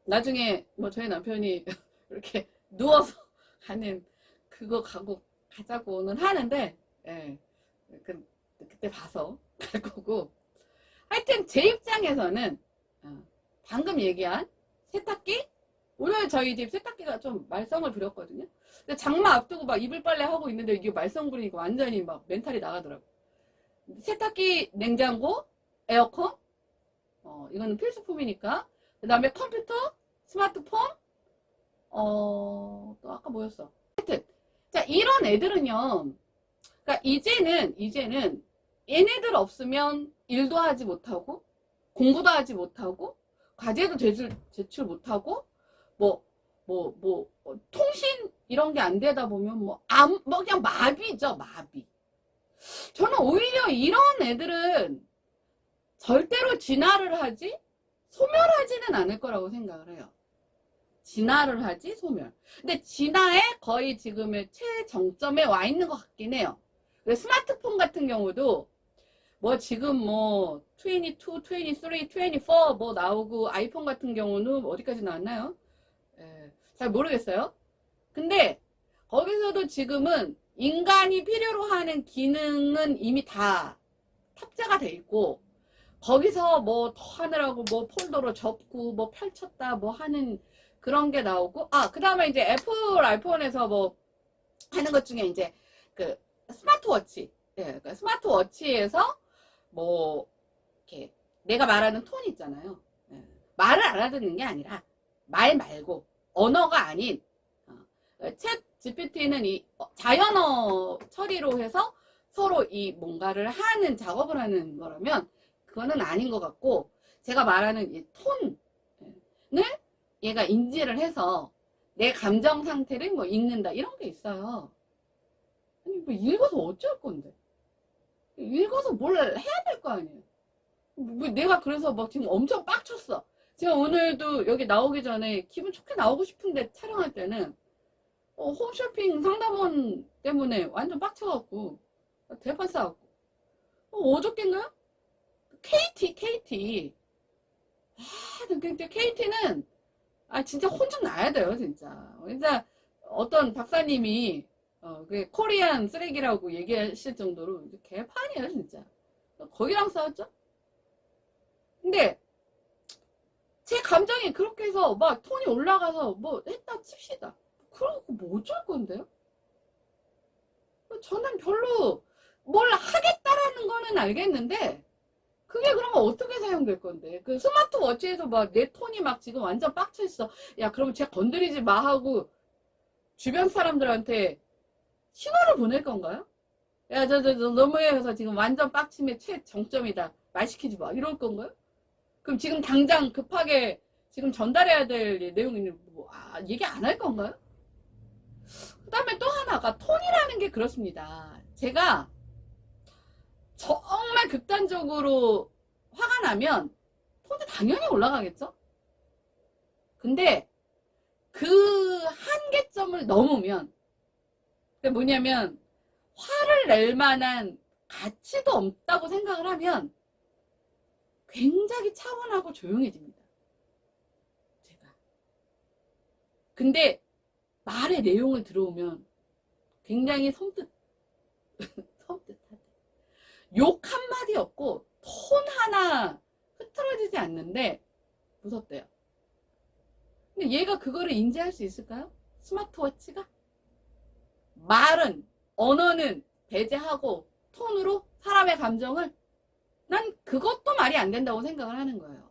나중에 뭐 저희 남편이 이렇게 누워서 가는 그거 가자고는 하는데, 예, 그때 봐서 갈 거고. 하여튼 제 입장에서는 방금 얘기한 세탁기, 오늘 저희 집 세탁기가 좀 말썽을 부렸거든요. 근데 장마 앞두고 막 이불 빨래 하고 있는데 이게 말썽 부리니까 완전히 막 멘탈이 나가더라고. 세탁기, 냉장고, 에어컨, 이거는 필수품이니까. 그 다음에 컴퓨터, 스마트폰, 또 아까 뭐였어? 하여튼, 자, 이런 애들은요, 그러니까 이제는 얘네들 없으면 일도 하지 못하고, 공부도 하지 못하고, 과제도 제출 못하고, 통신 이런 게 안 되다 보면 뭐 그냥 마비죠, 마비. 저는 오히려 이런 애들은 절대로 진화를 하지 소멸하지는 않을 거라고 생각을 해요. 진화를 하지 소멸. 근데 진화의 거의 지금의 최정점에 와 있는 것 같긴 해요. 스마트폰 같은 경우도 뭐 지금 뭐 22, 23, 24 뭐 나오고 아이폰 같은 경우는 어디까지 나왔나요? 예, 잘 모르겠어요. 근데 거기서도 지금은 인간이 필요로 하는 기능은 이미 다 탑재가 돼 있고 거기서 뭐 더 하느라고 뭐 폴더로 접고 뭐 펼쳤다 뭐 하는 그런 게 나오고 그 다음에 이제 애플 아이폰에서 뭐 하는 것 중에 이제 그 스마트워치 그 스마트워치에서 뭐 이렇게 내가 말하는 톤 있잖아요. 말을 알아듣는 게 아니라 말 말고 언어가 아닌 챗 GPT는 이 자연어 처리로 해서 서로 이 뭔가를 하는 작업을 하는 거라면 그거는 아닌 것 같고 제가 말하는 이 톤을 얘가 인지를 해서 내 감정 상태를 뭐 읽는다 이런 게 있어요. 아니 뭐 읽어서 어쩔 건데 읽어서 뭘 해야 될 거 아니에요. 뭐 내가 그래서 막 지금 엄청 빡쳤어. 제가 오늘도 여기 나오기 전에 기분 좋게 나오고 싶은데 촬영할 때는 홈쇼핑 상담원 때문에 완전 빡쳐갖고 대판 싸웠고 어저께인가요? KT 근데 KT는 진짜 혼좀 나야 돼요 진짜 어떤 박사님이 그 코리안 쓰레기라고 얘기하실 정도로 개판이에요 진짜. 거기랑 싸웠죠. 근데 제 감정이 그렇게 해서 막 톤이 올라가서 뭐 했다 칩시다. 그러고 뭐 어쩔 건데요? 저는 별로 뭘 하겠다라는 거는 알겠는데 그게 그러면 어떻게 사용될 건데? 그 스마트워치에서 막 내 톤이 막 지금 완전 빡쳐 있어. 야, 그러면 쟤 건드리지 마 하고 주변 사람들한테 신호를 보낼 건가요? 야, 저 너무해 해서 지금 완전 빡침의 최정점이다. 말 시키지 마. 이럴 건가요? 그럼 지금 당장 급하게 지금 전달해야 될 내용이 뭐, 얘기 안 할 건가요? 그 다음에 또 하나가 톤이라는 게 그렇습니다. 제가 정말 극단적으로 화가 나면 톤이 당연히 올라가겠죠? 근데 그 한계점을 넘으면 그게 뭐냐면 화를 낼 만한 가치도 없다고 생각을 하면 굉장히 차분하고 조용해집니다. 제가. 근데 말의 내용을 들어오면 굉장히 섬뜩하대. 욕 한마디 없고 톤 하나 흐트러지지 않는데 무섭대요. 근데 얘가 그거를 인지할 수 있을까요? 스마트워치가? 말은, 언어는 배제하고 톤으로 사람의 감정을 난 그것도 말이 안 된다고 생각을 하는 거예요.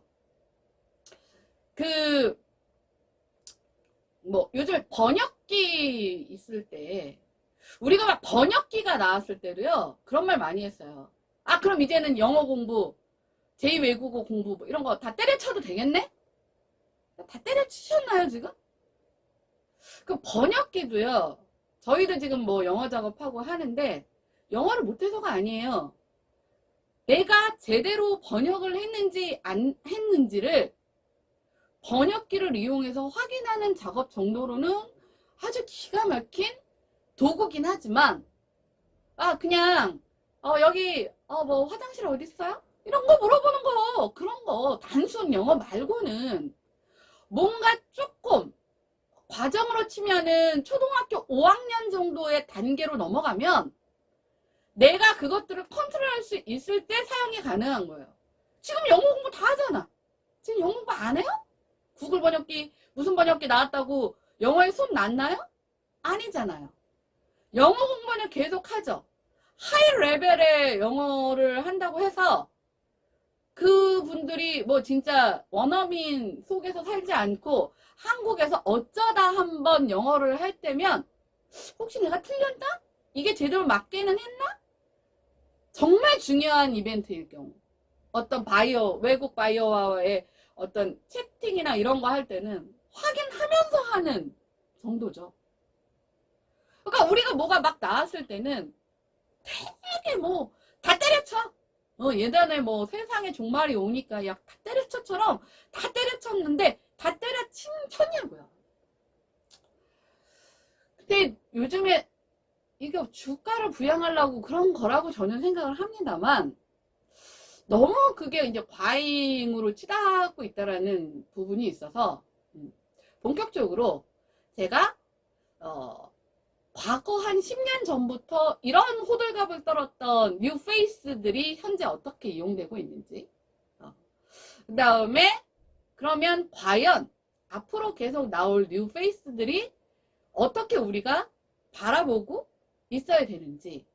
뭐 요즘 번역기 있을 때 우리가 막 번역기가 나왔을 때도요 그런 말 많이 했어요. 그럼 이제는 영어 공부 제2외국어 공부 뭐 이런 거 다 때려쳐도 되겠네? 다 때려치셨나요 지금? 그 번역기도요 저희도 지금 뭐 영어 작업하고 하는데 영어를 못해서가 아니에요. 내가 제대로 번역을 했는지 안 했는지를 번역기를 이용해서 확인하는 작업 정도로는 아주 기가 막힌 도구긴 하지만 그냥 여기 뭐 화장실 어디 있어요? 이런 거 물어보는 거 그런 거 단순 영어 말고는 뭔가 조금 과정으로 치면은 초등학교 5학년 정도의 단계로 넘어가면 내가 그것들을 컨트롤할 수 있을 때 사용이 가능한 거예요. 지금 영어 공부 다 하잖아. 지금 영어 공부 안 해요? 구글 번역기 무슨 번역기 나왔다고 영어에 손 놨나요? 아니잖아요. 영어 공부는 계속 하죠. 하이 레벨의 영어를 한다고 해서 그분들이 뭐 진짜 원어민 속에서 살지 않고 한국에서 어쩌다 한번 영어를 할 때면 혹시 내가 틀렸나? 이게 제대로 맞게는 했나? 정말 중요한 이벤트일 경우 어떤 바이어 외국 바이어와의 어떤 채팅이나 이런 거 할 때는 확인하면서 하는 정도죠. 그러니까 우리가 뭐가 막 나왔을 때는 되게 뭐 다 때려쳐. 예전에 뭐 세상에 종말이 오니까 야 다 때려쳐처럼 다 때려쳤는데 다 때려쳤냐고요. 근데 요즘에 이게 주가를 부양하려고 그런 거라고 저는 생각을 합니다만 너무 그게 이제 과잉으로 치닫고 있다라는 부분이 있어서 본격적으로 제가 과거 한 10년 전부터 이런 호들갑을 떨었던 뉴 페이스들이 현재 어떻게 이용되고 있는지, 그 다음에 그러면 과연 앞으로 계속 나올 뉴 페이스들이 어떻게 우리가 바라보고 있어야 되는지,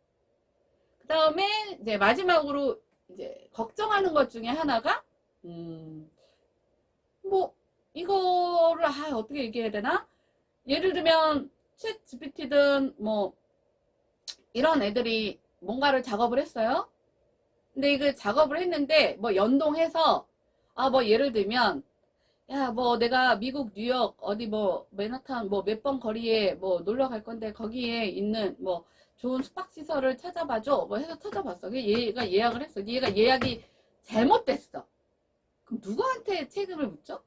그 다음에 이제 마지막으로 이제 걱정하는 것 중에 하나가 뭐 이거를 어떻게 얘기해야 되나? 예를 들면 챗 GPT든 뭐 이런 애들이 뭔가를 작업을 했어요. 근데 이거 작업을 했는데 뭐 연동해서 뭐 예를 들면 야 뭐 내가 미국 뉴욕 어디 뭐 맨하탄 뭐 몇 번 거리에 뭐 놀러 갈 건데 거기에 있는 뭐 좋은 숙박시설을 찾아봐줘 뭐 해서 찾아봤어. 얘가 예약을 했어. 얘가 예약이 잘못됐어. 그럼 누구한테 책임을 묻죠?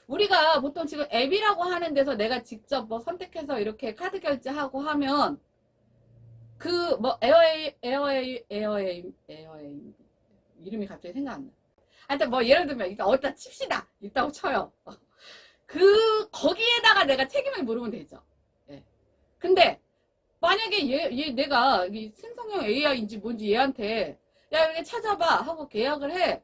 우리가 보통 지금 앱이라고 하는 데서 내가 직접 뭐 선택해서 이렇게 카드 결제하고 하면 그 뭐 에어에임 이름이 갑자기 생각 안 나. 하여튼 뭐 예를 들면 일단 어디다 칩시다 있다고 쳐요. 거기에다가 내가 책임을 물으면 되죠. 예. 근데 만약에 내가 생성형 AI인지 뭔지 얘한테 야 이렇게 찾아봐 하고 계약을 해.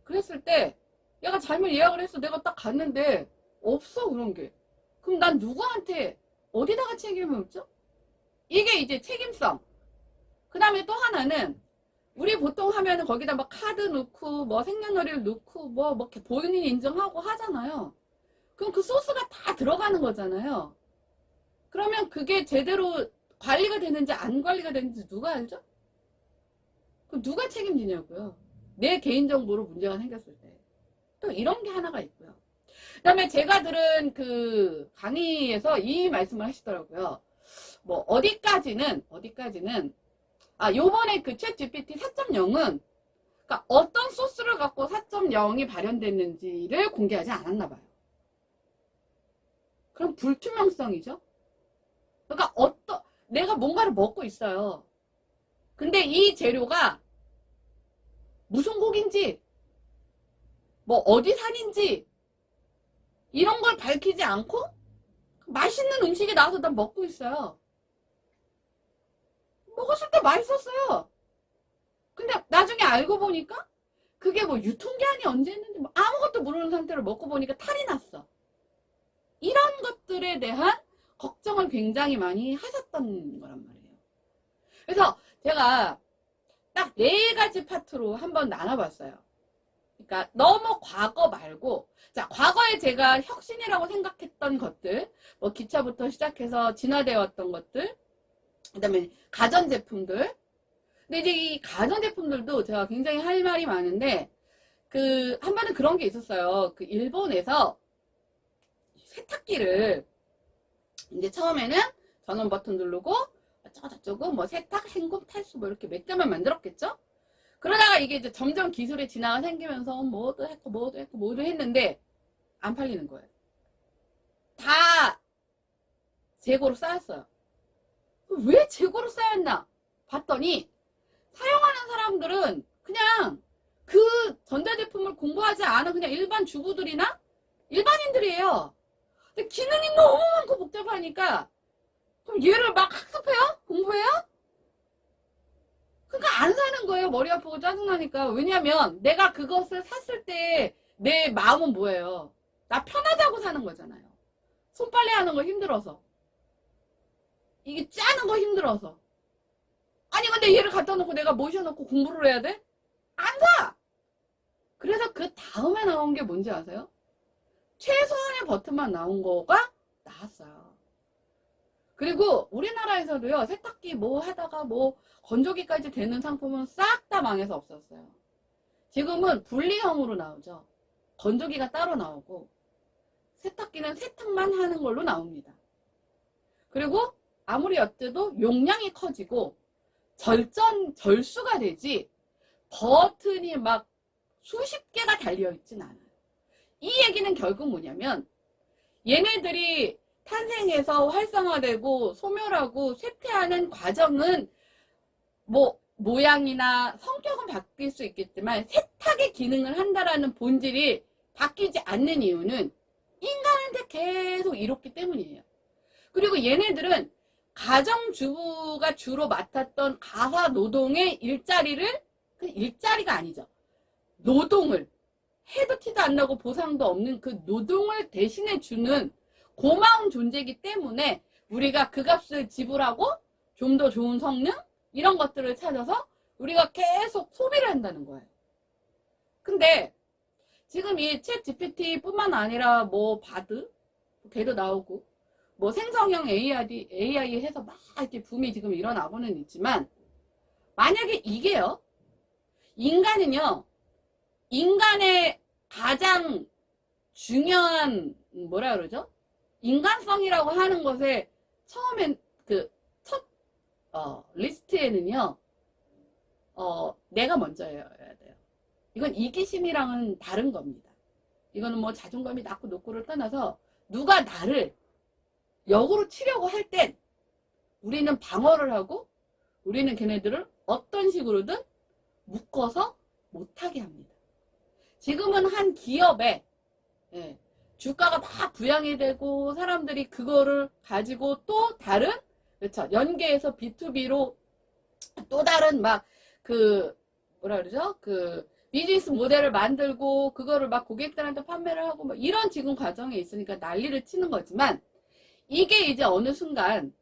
그랬을 때 얘가 잘못 예약을 했어. 내가 딱 갔는데 없어 그런 게. 그럼 난 누구한테 어디다가 책임을 묻죠? 이게 이제 책임성. 그 다음에 또 하나는 우리 보통 하면은 거기다 뭐 카드 넣고 뭐 생년월일 넣고 뭐 이렇게 본인 인증하고 하잖아요. 그럼 그 소스가 다 들어가는 거잖아요. 그러면 그게 제대로 관리가 되는지 안 관리가 되는지 누가 알죠? 그럼 누가 책임지냐고요. 내 개인정보로 문제가 생겼을 때. 또 이런 게 하나가 있고요. 그 다음에 제가 들은 그 강의에서 이 말씀을 하시더라고요. 뭐 어디까지는 요번에 그 챗 GPT 4.0은 그러니까 어떤 소스를 갖고 4.0이 발현됐는지를 공개하지 않았나 봐요. 그럼 불투명성이죠. 그러니까 내가 뭔가를 먹고 있어요. 근데 이 재료가 무슨 곡인지 뭐 어디 산인지 이런 걸 밝히지 않고 맛있는 음식이 나와서 난 먹고 있어요. 먹었을 때 맛있었어요. 근데 나중에 알고 보니까 그게 뭐 유통기한이 언제 했는지 뭐 아무것도 모르는 상태로 먹고 보니까 탈이 났어. 이런 것들에 대한 걱정을 굉장히 많이 하셨던 거란 말이에요. 그래서 제가 딱 4가지 파트로 한번 나눠봤어요. 그러니까 너무 과거 말고, 자, 과거에 제가 혁신이라고 생각했던 것들, 뭐 기차부터 시작해서 진화되어 왔던 것들, 그 다음에 가전제품들. 근데 이제 이 가전제품들도 제가 굉장히 할 말이 많은데, 한 번은 그런 게 있었어요. 일본에서 세탁기를, 이제 처음에는 전원 버튼 누르고, 어쩌고저쩌고, 뭐 세탁, 헹굼, 탈수, 뭐 이렇게 몇 개만 만들었겠죠? 그러다가 이게 이제 점점 기술의 진화가 생기면서 뭐도 했는데 안 팔리는 거예요. 다 재고로 쌓였어요. 왜 재고로 쌓였나 봤더니 사용하는 사람들은 그냥 그 전자제품을 공부하지 않은 그냥 일반 주부들이나 일반인들이에요. 근데 기능이 너무 많고 복잡하니까 그럼 얘를 막 학습해요? 공부해요? 그러니까 안 사는 거예요. 머리 아프고 짜증나니까. 왜냐면 내가 그것을 샀을 때 내 마음은 뭐예요? 나 편하자고 사는 거잖아요. 손빨래 하는 거 힘들어서. 이게 짜는 거 힘들어서. 아니 근데 얘를 갖다 놓고 내가 모셔놓고 공부를 해야 돼? 안 사! 그래서 그 다음에 나온 게 뭔지 아세요? 최소한의 버튼만 나온 거가 나왔어요. 그리고 우리나라에서도요, 세탁기 뭐 하다가 뭐 건조기까지 되는 상품은 싹 다 망해서 없었어요. 지금은 분리형으로 나오죠. 건조기가 따로 나오고 세탁기는 세탁만 하는 걸로 나옵니다. 그리고 아무리 어때도 용량이 커지고 절수가 되지 버튼이 막 수십 개가 달려있진 않아요. 이 얘기는 결국 뭐냐면 얘네들이 탄생해서 활성화되고 소멸하고 쇠퇴하는 과정은 뭐 모양이나 성격은 바뀔 수 있겠지만 세탁의 기능을 한다라는 본질이 바뀌지 않는 이유는 인간한테 계속 이롭기 때문이에요. 그리고 얘네들은 가정주부가 주로 맡았던 가사 노동의 일자리를, 그 일자리가 아니죠. 노동을 해도 티도 안 나고 보상도 없는 그 노동을 대신해 주는 고마운 존재이기 때문에 우리가 그 값을 지불하고 좀 더 좋은 성능? 이런 것들을 찾아서 우리가 계속 소비를 한다는 거예요. 근데 지금 이 챗 GPT 뿐만 아니라 뭐 바드, 걔도 나오고 뭐 생성형 AI 해서 막 이렇게 붐이 지금 일어나고는 있지만 만약에 이게요, 인간은요, 인간의 가장 중요한 뭐라 그러죠? 인간성이라고 하는 것에 처음엔 그 첫 리스트에는요, 내가 먼저여야 돼요. 이건 이기심이랑은 다른 겁니다. 이거는 뭐 자존감이 낮고 높고를 떠나서 누가 나를 역으로 치려고 할 땐 우리는 방어를 하고 우리는 걔네들을 어떤 식으로든 묶어서 못하게 합니다. 지금은 한 기업에 주가가 막 부양이 되고 사람들이 그거를 가지고 또 다른, 그렇죠, 연계해서 B2B로 또 다른 막 그 뭐라 그러죠? 그 비즈니스 모델을 만들고 그거를 막 고객들한테 판매를 하고 뭐 이런 지금 과정에 있으니까 난리를 치는 거지만 이게 이제 어느 순간,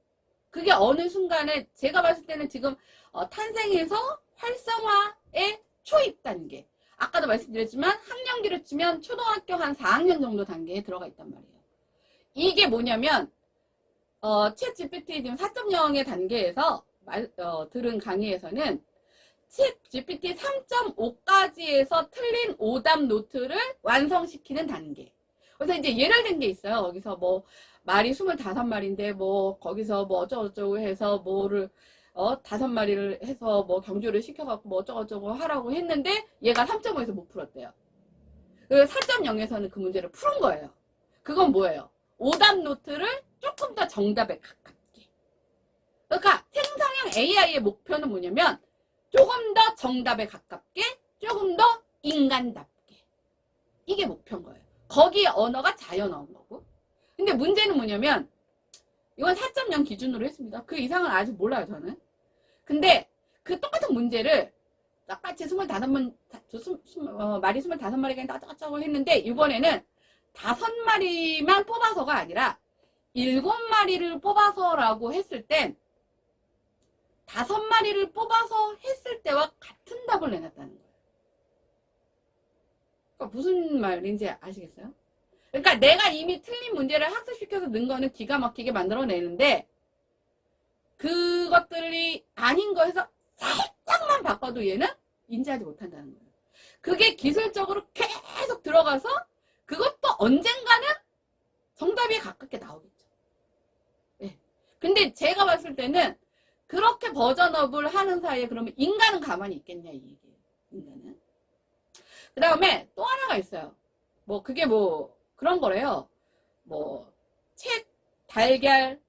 그게 어느 순간에 제가 봤을 때는 지금 탄생에서 활성화의 초입 단계, 아까도 말씀드렸지만 학년기로 치면 초등학교 한 4학년 정도 단계에 들어가 있단 말이에요. 이게 뭐냐면 챗 GPT 지금 4.0의 단계에서 들은 강의에서는 챗 GPT 3.5까지에서 틀린 오답 노트를 완성시키는 단계. 그래서 이제 예를 든 게 있어요. 거기서 뭐 말이 25마리인데 뭐 거기서 뭐 어쩌고저쩌고 해서 뭐를 5마리를 해서 뭐 경주를 시켜갖고 뭐 어쩌고저쩌고 하라고 했는데 얘가 3.5에서 못 풀었대요. 그래서 4.0에서는 그 문제를 푸는 거예요. 그건 뭐예요? 오답 노트를 조금 더 정답에 가깝게. 그러니까 생성형 AI의 목표는 뭐냐면 조금 더 정답에 가깝게, 조금 더 인간답게. 이게 목표인 거예요. 거기에 언어가 자연 언어고. 근데 문제는 뭐냐면 이건 4.0 기준으로 했습니다. 그 이상은 아직 몰라요, 저는. 근데 그 똑같은 문제를 똑같이 25마리 25마리가 따짝따짝 했는데 이번에는 5마리만 뽑아서가 아니라 7마리를 뽑아서라고 했을 땐 5마리를 뽑아서 했을 때와 같은 답을 내놨다는 거예요. 그러니까 무슨 말인지 아시겠어요? 그러니까 내가 이미 틀린 문제를 학습시켜서 넣은 거는 기가 막히게 만들어내는데 그것들이 아닌 거에서 살짝만 바꿔도 얘는 인지하지 못한다는 거예요. 그게 기술적으로 계속 들어가서 그것도 언젠가는 정답에 가깝게 나오겠죠. 네. 근데 제가 봤을 때는 그렇게 버전업을 하는 사이에 그러면 인간은 가만히 있겠냐 이 얘기예요. 인간은. 그 다음에 또 하나가 있어요. 뭐 그게 뭐 그런 거래요. 뭐 책, 달걀,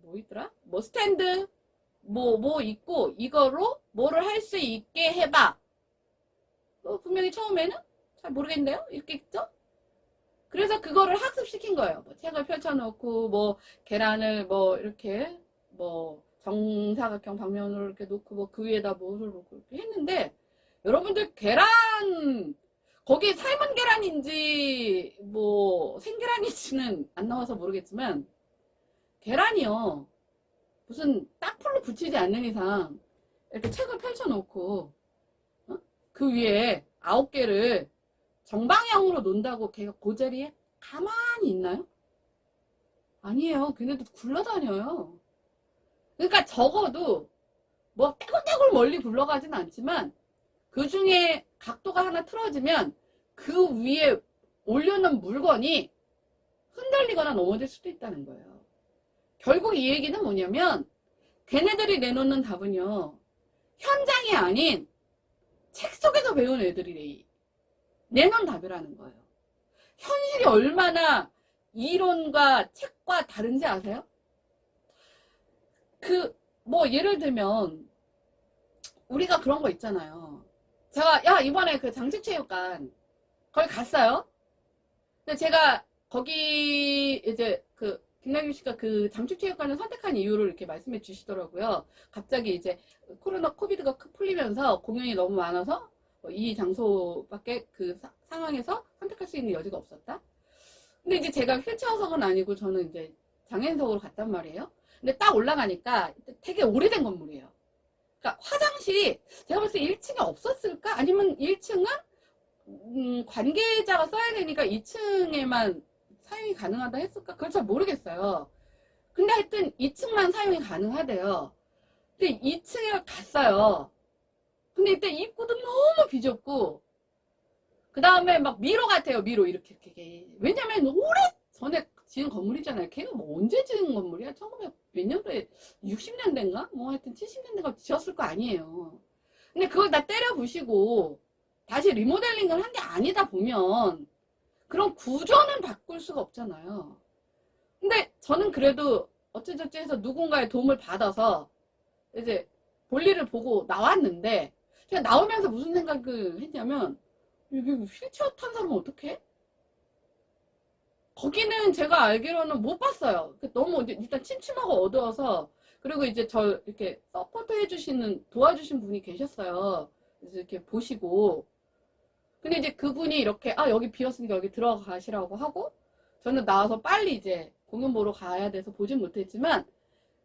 뭐 있더라? 뭐 스탠드, 뭐 있고 이거로 뭐를 할 수 있게 해봐. 분명히 처음에는 잘 모르겠는데요? 이렇게 있죠? 그래서 그거를 학습시킨 거예요. 뭐 책을 펼쳐놓고 뭐 계란을 뭐 이렇게 뭐 정사각형 방면으로 이렇게 놓고 뭐 그 위에다 뭐를 놓고 이렇게 했는데 여러분들 계란 거기 삶은 계란인지 뭐 생계란인지는 안 나와서 모르겠지만 계란이요 무슨 딱풀로 붙이지 않는 이상 이렇게 책을 펼쳐놓고 그 위에 9개를 정방향으로 놓는다고 걔가 그 자리에 가만히 있나요? 아니에요. 걔네도 굴러다녀요. 그러니까 적어도 뭐 떼굴떼굴 멀리 굴러가진 않지만 그 중에 각도가 하나 틀어지면 그 위에 올려놓은 물건이 흔들리거나 넘어질 수도 있다는 거예요. 결국 이 얘기는 뭐냐면 걔네들이 내놓는 답은요. 현장이 아닌 책 속에서 배운 애들이 내놓은 답이라는 거예요. 현실이 얼마나 이론과 책과 다른지 아세요? 뭐 예를 들면 우리가 그런 거 있잖아요. 제가, 야, 이번에 그 장축체육관, 거기 갔어요. 근데 제가 거기 이제 그 김남규 씨가 그 장축체육관을 선택한 이유를 이렇게 말씀해 주시더라고요. 갑자기 이제 코로나 코비드가 풀리면서 공연이 너무 많아서 이 장소밖에 그 상황에서 선택할 수 있는 여지가 없었다. 근데 이제 제가 휠체어석은 아니고 저는 이제 장애인석으로 갔단 말이에요. 근데 딱 올라가니까 되게 오래된 건물이에요. 그러니까 화장실이 제가 봤을 때 1층에 없었을까? 아니면 1층은 관계자가 써야 되니까 2층에만 사용이 가능하다 했을까? 그걸 잘 모르겠어요. 근데 하여튼 2층만 사용이 가능하대요. 근데 2층에 갔어요. 근데 이때 입구도 너무 비좁고, 그 다음에 막 미로 같아요. 미로 이렇게. 왜냐면 오래 전에 지은 건물이잖아요. 걔는 뭐 언제 지은 건물이야? 1900 몇 년도에 60년대인가? 뭐 하여튼 70년대가 지었을 거 아니에요. 근데 그걸 다 때려 부시고 다시 리모델링을 한 게 아니다 보면 그런 구조는 바꿀 수가 없잖아요. 근데 저는 그래도 어쩌저쩌 해서 누군가의 도움을 받아서 이제 볼일을 보고 나왔는데, 제가 나오면서 무슨 생각을 했냐면, 여기 휠체어 탄 사람은 어떡해? 거기는 제가 알기로는 못 봤어요. 너무 일단 침침하고 어두워서. 그리고 이제 저 이렇게 서포트 해주시는, 도와주신 분이 계셨어요. 그래서 이렇게 보시고. 근데 이제 그분이 이렇게, 아, 여기 비었으니까 여기 들어가시라고 하고, 저는 나와서 빨리 이제 공연 보러 가야 돼서 보진 못했지만,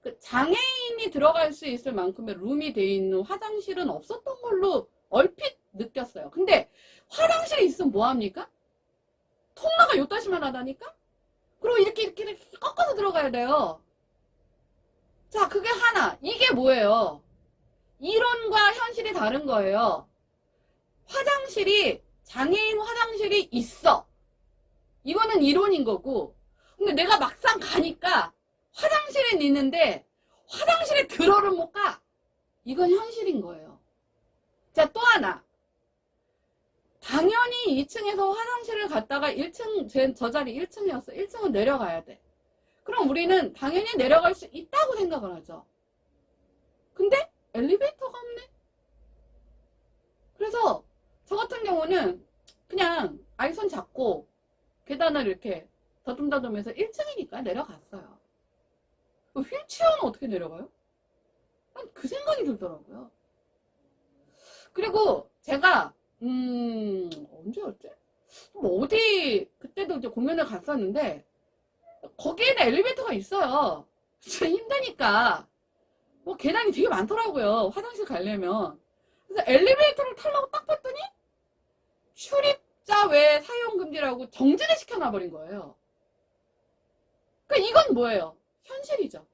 그 장애인이 들어갈 수 있을 만큼의 룸이 돼 있는 화장실은 없었던 걸로 얼핏 느꼈어요. 근데 화장실이 있으면 뭐합니까? 통로가 요따시만 하다니까? 그리고 이렇게 꺾어서 들어가야 돼요. 자, 그게 하나. 이게 뭐예요? 이론과 현실이 다른 거예요. 화장실이, 장애인 화장실이 있어. 이거는 이론인 거고. 근데 내가 막상 가니까 화장실은 있는데 화장실에 들어를 못 가. 이건 현실인 거예요. 자, 또 하나. 당연히 2층에서 화장실을 갔다가 1층, 저 자리 1층이었어. 1층은 내려가야 돼. 그럼 우리는 당연히 내려갈 수 있다고 생각을 하죠. 근데 엘리베이터가 없네. 그래서 저 같은 경우는 그냥 아이손 잡고 계단을 이렇게 더듬더듬해서 1층이니까 내려갔어요. 휠체어는 어떻게 내려가요? 그 생각이 들더라고요. 그리고 제가 언제였지? 뭐 어디 그때도 이제 공연을 갔었는데 거기에는 엘리베이터가 있어요. 진짜 힘드니까 뭐 계단이 되게 많더라고요. 화장실 가려면. 그래서 엘리베이터를 타려고 딱 봤더니 출입자 외 사용 금지라고 정지를 시켜놔버린 거예요. 그러니까 이건 뭐예요? 현실이죠.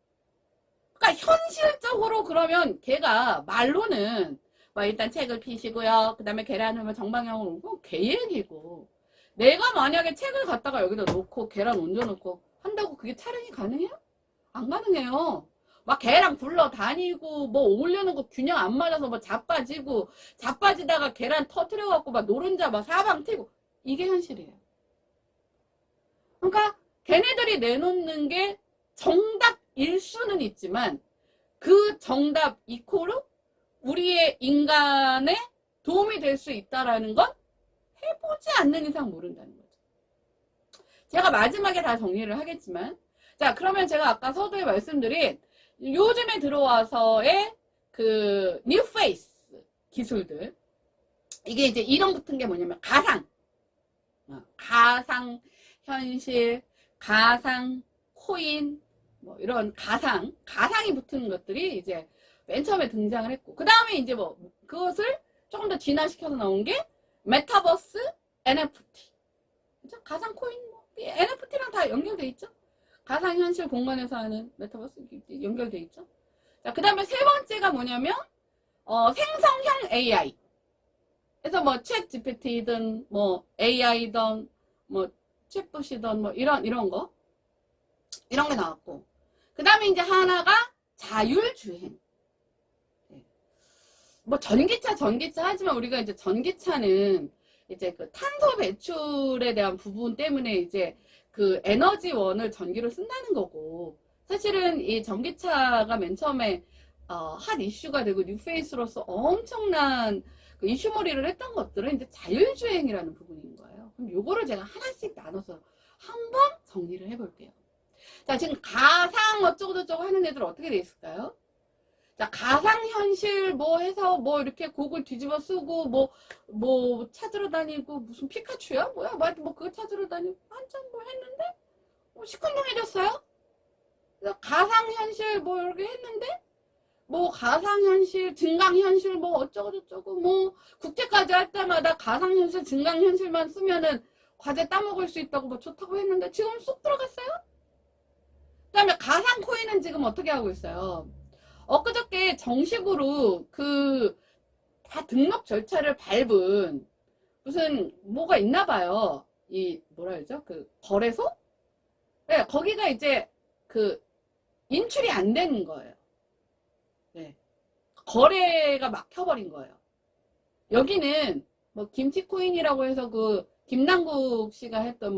그러니까 현실적으로 그러면 걔가 말로는 뭐 일단 책을 피시고요. 그 다음에 계란을 정방향으로 놓고 걔 얘기고, 내가 만약에 책을 갖다가 여기다 놓고 계란 얹어놓고 한다고 그게 촬영이 가능해요? 안 가능해요. 막 걔랑 굴러다니고 뭐 올려놓은 거 균형 안 맞아서 뭐 자빠지다가 계란 터트려갖고 막 노른자 막 사방 튀고, 이게 현실이에요. 그러니까 걔네들이 내놓는 게 정답일 수는 있지만 그 정답 이코르 우리의 인간에 도움이 될 수 있다라는 건 해보지 않는 이상 모른다는 거죠. 제가 마지막에 다 정리를 하겠지만, 자, 그러면 제가 아까 서두에 말씀드린 요즘에 들어와서의 그 뉴페이스 기술들, 이게 이제 이름 붙은 게 뭐냐면 가상 현실, 가상 코인, 뭐 이런 가상이 붙는 것들이 이제 맨 처음에 등장을 했고, 그 다음에 이제 뭐 그것을 조금 더 진화시켜서 나온 게 메타버스, NFT. 그죠? 가상 코인, 뭐 NFT랑 다 연결돼 있죠. 가상현실 공간에서 하는 메타버스 연결돼 있죠. 자, 그 다음에 세 번째가 뭐냐면 생성형 AI. 그래서 뭐 챗 GPT든 뭐 AI든 뭐 챗봇이든 뭐 이런 거, 이런 게 나왔고, 그 다음에 이제 하나가 자율주행. 뭐 전기차 하지만 우리가 이제 전기차는 이제 그 탄소 배출에 대한 부분 때문에 이제 그 에너지원을 전기로 쓴다는 거고, 사실은 이 전기차가 맨 처음에 핫 이슈가 되고 뉴페이스로서 엄청난 그 이슈몰이를 했던 것들은 이제 자율주행이라는 부분인 거예요. 그럼 요거를 제가 하나씩 나눠서 한번 정리를 해볼게요. 자, 지금 가상 어쩌고저쩌고 하는 애들 어떻게 돼 있을까요? 자, 가상현실 뭐 해서 뭐 이렇게 곡을 뒤집어 쓰고 뭐 찾으러 다니고 무슨 피카츄야? 뭐야? 뭐 그거 찾으러 다니고 한참 뭐 했는데 시큰둥해졌어요? 가상현실 뭐 이렇게 했는데 뭐 가상현실, 증강현실 뭐 어쩌고저쩌고 뭐 국제까지 할 때마다 가상현실, 증강현실만 쓰면은 과제 따먹을 수 있다고 뭐 좋다고 했는데 지금 쏙 들어갔어요? 그 다음에 가상코인은 지금 어떻게 하고 있어요? 엊그저께 정식으로 다 등록 절차를 밟은 무슨 뭐가 있나 봐요. 이 뭐라 그러죠? 그 거래소? 네, 거기가 이제 인출이 안 되는 거예요. 네. 거래가 막혀버린 거예요. 여기는 뭐 김치코인이라고 해서 김남국 씨가 했던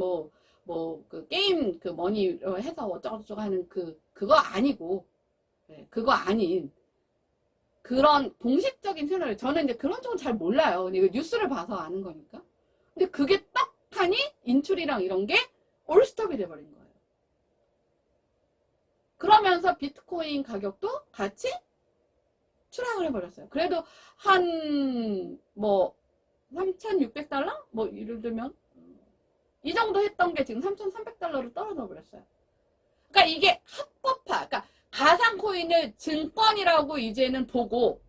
그 게임 머니로 해서 어쩌고저쩌고 하는 그거 아니고, 네, 그거 아닌 그런 공식적인 채널을 저는 이제 그런 쪽은 잘 몰라요. 이거 뉴스를 봐서 아는 거니까. 근데 그게 떡하니 인출이랑 이런 게 올스톱이 돼버린 거예요. 그러면서 비트코인 가격도 같이 추락을 해버렸어요. 그래도 한 3,600달러? 뭐 예를 들면 이 정도 했던 게 지금 3,300달러로 떨어져 버렸어요. 그러니까 이게 합법화, 그러니까 가상코인을 증권이라고 이제는 보고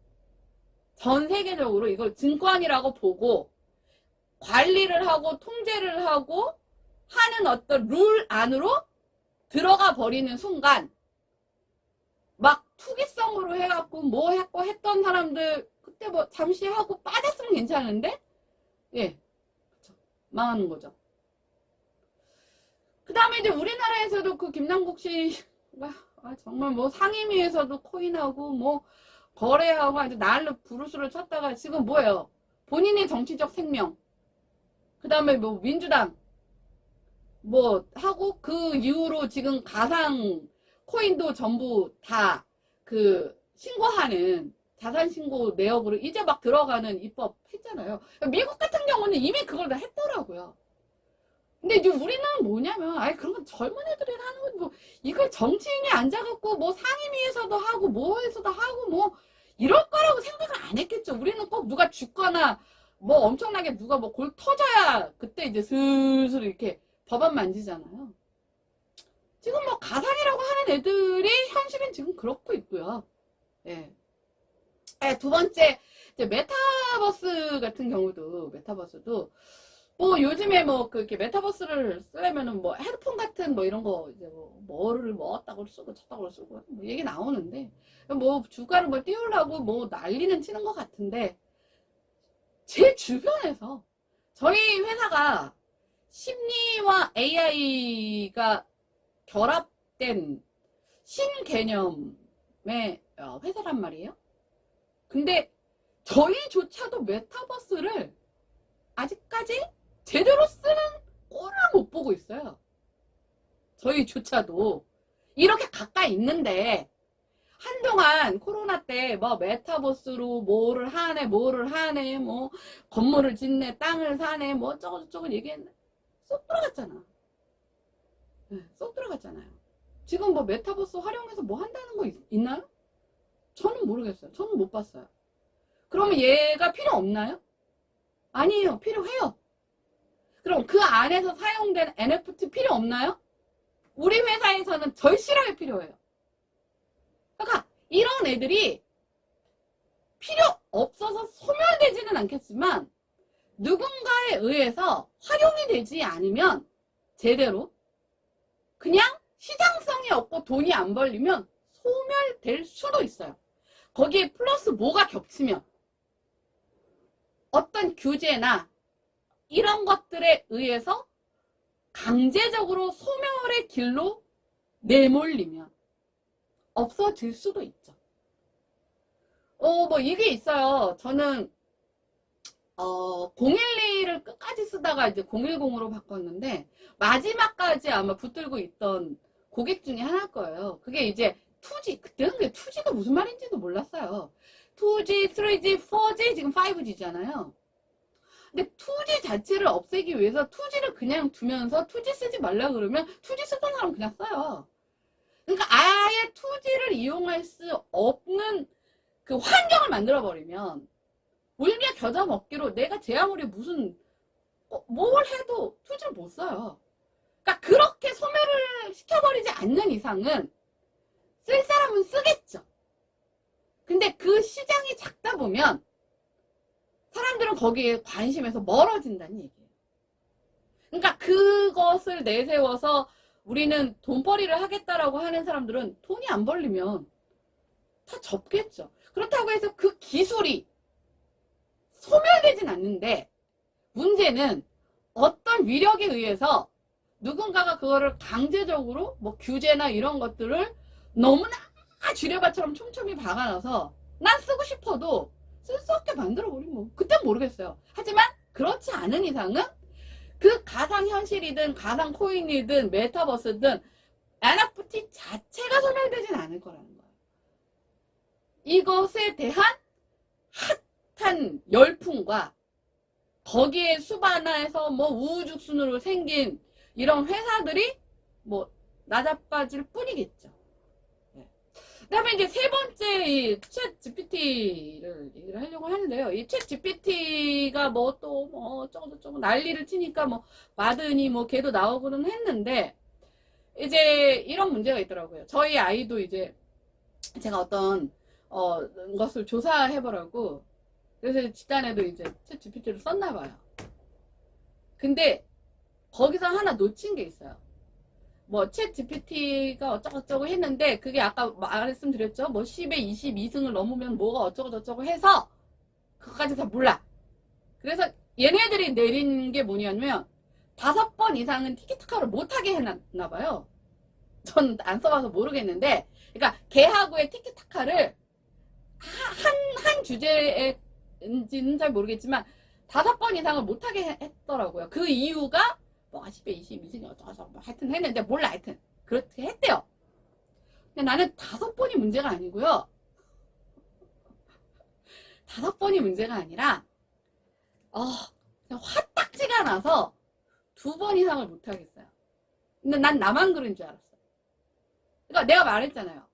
전 세계적으로 이걸 증권이라고 보고 관리를 하고 통제를 하고 하는 어떤 룰 안으로 들어가 버리는 순간 막 투기성으로 해갖고 뭐 했고 했던 사람들 그때 뭐 잠시 하고 빠졌으면 괜찮은데 예, 그쵸. 망하는 거죠. 그 다음에 이제 우리나라에서도 김남국 씨가 정말 뭐 상임위에서도 코인하고 뭐 거래하고 아주 날로 부르스를 쳤다가 지금 뭐예요? 본인의 정치적 생명, 그 다음에 뭐 민주당 뭐 하고 그 이후로 지금 가상 코인도 전부 다 신고하는 자산 신고 내역으로 이제 막 들어가는 입법 했잖아요. 미국 같은 경우는 이미 그걸 다 했더라고요. 근데 이제 우리는 뭐냐면 그런 건 젊은 애들이 하는 건 뭐 이걸 정치인이 앉아갖고 뭐 상임위에서도 하고 뭐에서도 하고 뭐 이럴 거라고 생각을 안 했겠죠. 우리는 꼭 누가 죽거나 뭐 엄청나게 누가 뭐 골 터져야 그때 이제 슬슬 이렇게 법안 만지잖아요. 지금 뭐 가상이라고 하는 애들이 현실은 지금 그렇고 있고요. 예. 두 번째, 이제 메타버스 같은 경우도, 메타버스도, 뭐 요즘에 이렇게 메타버스를 쓰려면은 뭐 헤드폰 같은 뭐 이런 거 이제 뭐를 어따고 쓰고 저따고 쓰고 뭐 얘기 나오는데, 뭐 주가를 뭐 띄우려고 뭐 난리는 치는 것 같은데, 제 주변에서 저희 회사가 심리와 AI가 결합된 신개념의 회사란 말이에요. 근데 저희조차도 메타버스를 아직까지 제대로 쓰는 꼴을 못 보고 있어요. 저희조차도 이렇게 가까이 있는데 한동안 코로나 때 뭐 메타버스로 뭐를 하네 뭐 건물을 짓네 땅을 사네 뭐 어쩌고저쩌고 얘기했네. 쏙 들어갔잖아. 네, 쏙 들어갔잖아요. 지금 뭐 메타버스 활용해서 뭐 한다는 거 있나요? 저는 모르겠어요. 저는 못 봤어요. 그러면 얘가 필요 없나요? 아니에요. 필요해요. 그럼 그 안에서 사용된 NFT 필요 없나요? 우리 회사에서는 절실하게 필요해요. 그러니까 이런 애들이 필요 없어서 소멸되지는 않겠지만 누군가에 의해서 활용이 되지 않으면 제대로 그냥 시장성이 없고 돈이 안 벌리면 소멸될 수도 있어요. 거기에 플러스 뭐가 겹치면 어떤 규제나 이런 것들에 의해서 강제적으로 소멸의 길로 내몰리면 없어질 수도 있죠. 뭐 이게 있어요. 저는 012를 끝까지 쓰다가 이제 010으로 바꿨는데 마지막까지 아마 붙들고 있던 고객 중에 하나일 거예요. 그게 이제 2G, 그때는 그게 2G가 무슨 말인지도 몰랐어요. 2G, 3G, 4G, 지금 5G잖아요. 근데 2G 자체를 없애기 위해서 2G를 그냥 두면서 2G 쓰지 말라 그러면 2G 쓰던 사람 그냥 써요. 그러니까 아예 2G를 이용할 수 없는 그 환경을 만들어버리면 울며 겨자 먹기로 내가 제 아무리 무슨 뭘 해도 2G를 못 써요. 그러니까 그렇게 소멸을 시켜버리지 않는 이상은 쓸 사람은 쓰겠죠. 근데 그 시장이 작다 보면 사람들은 거기에 관심에서 멀어진다는 얘기예요. 그러니까 그것을 내세워서 우리는 돈벌이를 하겠다라고 하는 사람들은 돈이 안 벌리면 다 접겠죠. 그렇다고 해서 그 기술이 소멸되진 않는데 문제는 어떤 위력에 의해서 누군가가 그거를 강제적으로 뭐 규제나 이런 것들을 너무나 쥐레바처럼 촘촘히 박아놔서 난 쓰고 싶어도 쓸 수 없게 만들어버리면 그땐 모르겠어요. 하지만 그렇지 않은 이상은 그 가상현실이든 가상코인이든 메타버스든 NFT 자체가 소멸되진 않을 거라는 거예요. 이것에 대한 핫한 열풍과 거기에 수반해서 뭐 우후죽순으로 생긴 이런 회사들이 뭐 나자빠질 뿐이겠죠. 그 다음에 이제 세 번째 이 챗 GPT를 얘기를 하려고 하는데요. 이 챗 GPT가 뭐 또 뭐 어쩌고저쩌고 난리를 치니까 뭐 마드니 뭐 걔도 나오고는 했는데 이제 이런 문제가 있더라고요. 저희 아이도 이제 제가 어떤 것을 조사해보라고 그래서 집단에도 이제 챗 GPT를 썼나 봐요. 근데 거기서 하나 놓친 게 있어요. 뭐 챗 GPT가 어쩌고저쩌고 했는데 그게 아까 말씀드렸죠. 뭐 10에 22승을 넘으면 뭐가 어쩌고저쩌고 해서 그것까지 다 몰라. 그래서 얘네들이 내린 게 뭐냐면 5번 이상은 티키타카를 못하게 해놨나 봐요. 전 안 써봐서 모르겠는데 그러니까 걔하고의 티키타카를 한 주제인지는 잘 모르겠지만 5번 이상을 못하게 했더라고요. 그 이유가 뭐 10에 22승이 어쩌고저쩌고 뭐 하여튼 했는데 몰라 하여튼 그렇게 했대요. 근데 나는 5번이 문제가 아니고요. 5번이 문제가 아니라 그냥 화딱지가 나서 2번 이상을 못하겠어요. 근데 난 나만 그런 줄 알았어. 그러니까 내가 말했잖아요.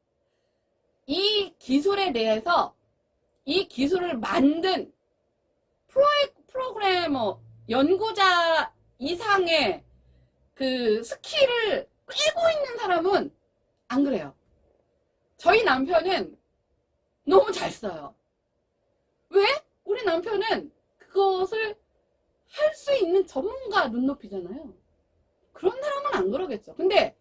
이 기술에 대해서 이 기술을 만든 프로그래머 연구자 이상의 그 스킬을 꿰고 있는 사람은 안 그래요. 저희 남편은 너무 잘 써요. 왜? 우리 남편은 그것을 할 수 있는 전문가 눈높이잖아요. 그런 사람은 안 그러겠죠. 근데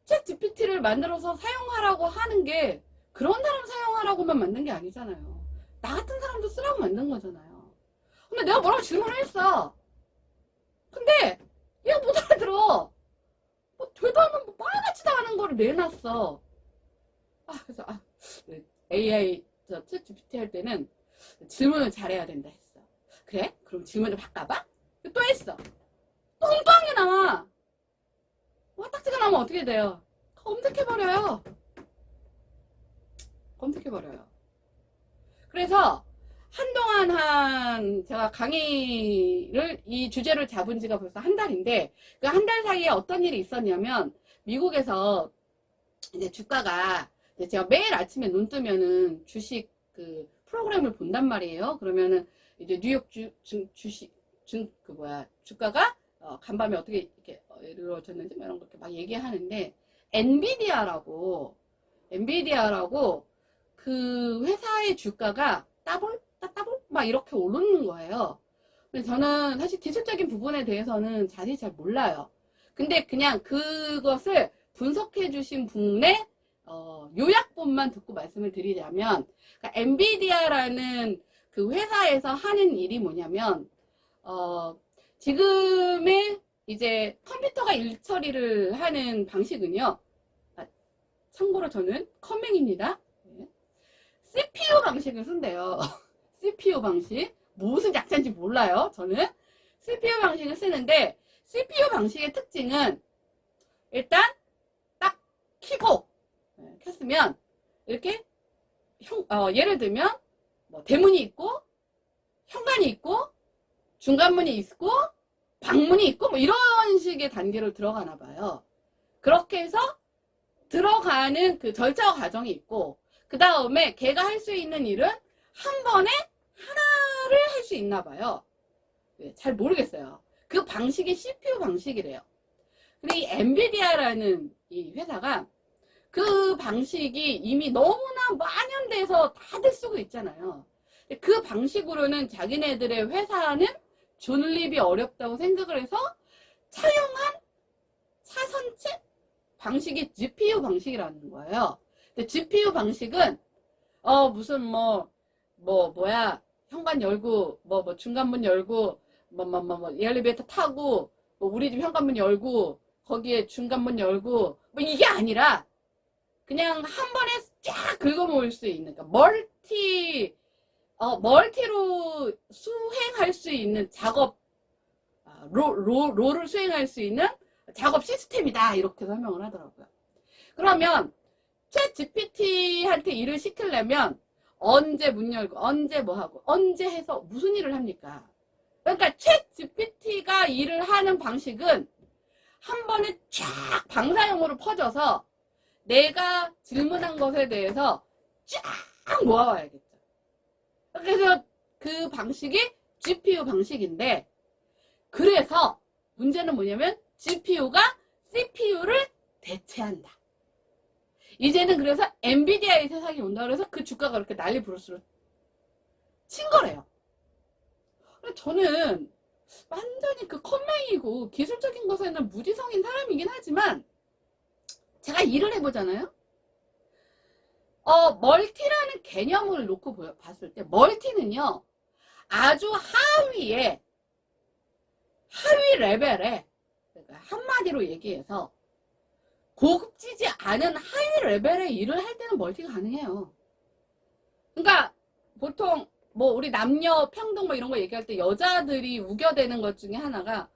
챗 GPT를 만들어서 사용하라고 하는 게 그런 사람 사용하라고만 만든 게 아니잖아요. 나 같은 사람도 쓰라고 만든 거잖아요. 근데 내가 뭐라고 질문을 했어. 근데 얘가 못 알아들어. 뭐 되도 않는 뭐 빨갛지도 않은 거를 내놨어. 그래서 AI 챗 GPT 할 때는 질문을 잘해야 된다 했어. 그래? 그럼 질문을 바꿔봐? 또 했어. 또 엉뚱한 게 나와. 화딱지가 나면 어떻게 돼요? 검색해버려요. 검색해버려요. 그래서 한동안 제가 강의를 이 주제를 잡은 지가 벌써 한 달인데 그 한 달 사이에 어떤 일이 있었냐면 미국에서 이제 주가가 이제 제가 매일 아침에 눈 뜨면은 주식 그 프로그램을 본단 말이에요. 그러면은 이제 뉴욕 주가가 간밤에 어떻게 이렇게 이루어졌는지 이런 거 이렇게 막 얘기하는데 엔비디아라고 그 회사의 주가가 따블 막 이렇게 오르는 거예요. 근데 저는 사실 기술적인 부분에 대해서는 자세히 잘 몰라요. 근데 그냥 그것을 분석해 주신 분의 요약본만 듣고 말씀을 드리자면 그러니까 엔비디아라는 그 회사에서 하는 일이 뭐냐면 지금의 이제 컴퓨터가 일 처리를 하는 방식은요. 참고로 저는 컴맹입니다. CPU 방식을 쓴대요. CPU 방식. 무슨 약자인지 몰라요. 저는 CPU 방식을 쓰는데 CPU 방식의 특징은 일단 딱 키고 켰으면 이렇게 예를 들면 뭐 대문이 있고 현관이 있고 중간문이 있고 방문이 있고 뭐 이런 식의 단계로 들어가나 봐요. 그렇게 해서 들어가는 그 절차와 과정이 있고 그 다음에 걔가 할 수 있는 일은 한 번에 하나를 할 수 있나 봐요. 잘 모르겠어요. 그 방식이 CPU 방식이래요. 근데 이 엔비디아라는 이 회사가 그 방식이 이미 너무나 만연돼서 다들 쓰고 있잖아요. 그 방식으로는 자기네들의 회사는 존립이 어렵다고 생각을 해서 차용한 차선책 방식이 GPU 방식이라는 거예요. 근데 GPU 방식은 무슨 뭐야 현관 열고 뭐 중간문 열고 뭐 엘리베이터 타고 뭐 우리 집 현관문 열고 거기에 중간문 열고 뭐 이게 아니라 그냥 한 번에 쫙 긁어모을 수 있는 그러니까 멀티로 수행할 수 있는 작업 롤을 수행할 수 있는 작업 시스템이다 이렇게 설명을 하더라고요. 그러면 챗 GPT한테 일을 시키려면 언제 문 열고 언제 뭐 하고 언제 해서 무슨 일을 합니까? 그러니까 챗 GPT가 일을 하는 방식은 한 번에 쫙 방사형으로 퍼져서 내가 질문한 것에 대해서 쫙 모아와야겠죠. 그래서 그 방식이 GPU 방식인데 그래서 문제는 뭐냐면 GPU가 CPU를 대체한다. 이제는 그래서 엔비디아의 세상이 온다 그래서 그 주가가 그렇게 난리 부르스로 친 거래요. 저는 완전히 그 컴맹이고 기술적인 것에는 무지성인 사람이긴 하지만 제가 일을 해보잖아요. 멀티라는 개념을 놓고 봤을 때 멀티는요 아주 하위 레벨에 그러니까 한마디로 얘기해서 고급지지 않은 하위 레벨의 일을 할 때는 멀티가 가능해요. 그러니까 보통 뭐 우리 남녀 평등 뭐 이런 거 얘기할 때 여자들이 우겨대는 것 중에 하나가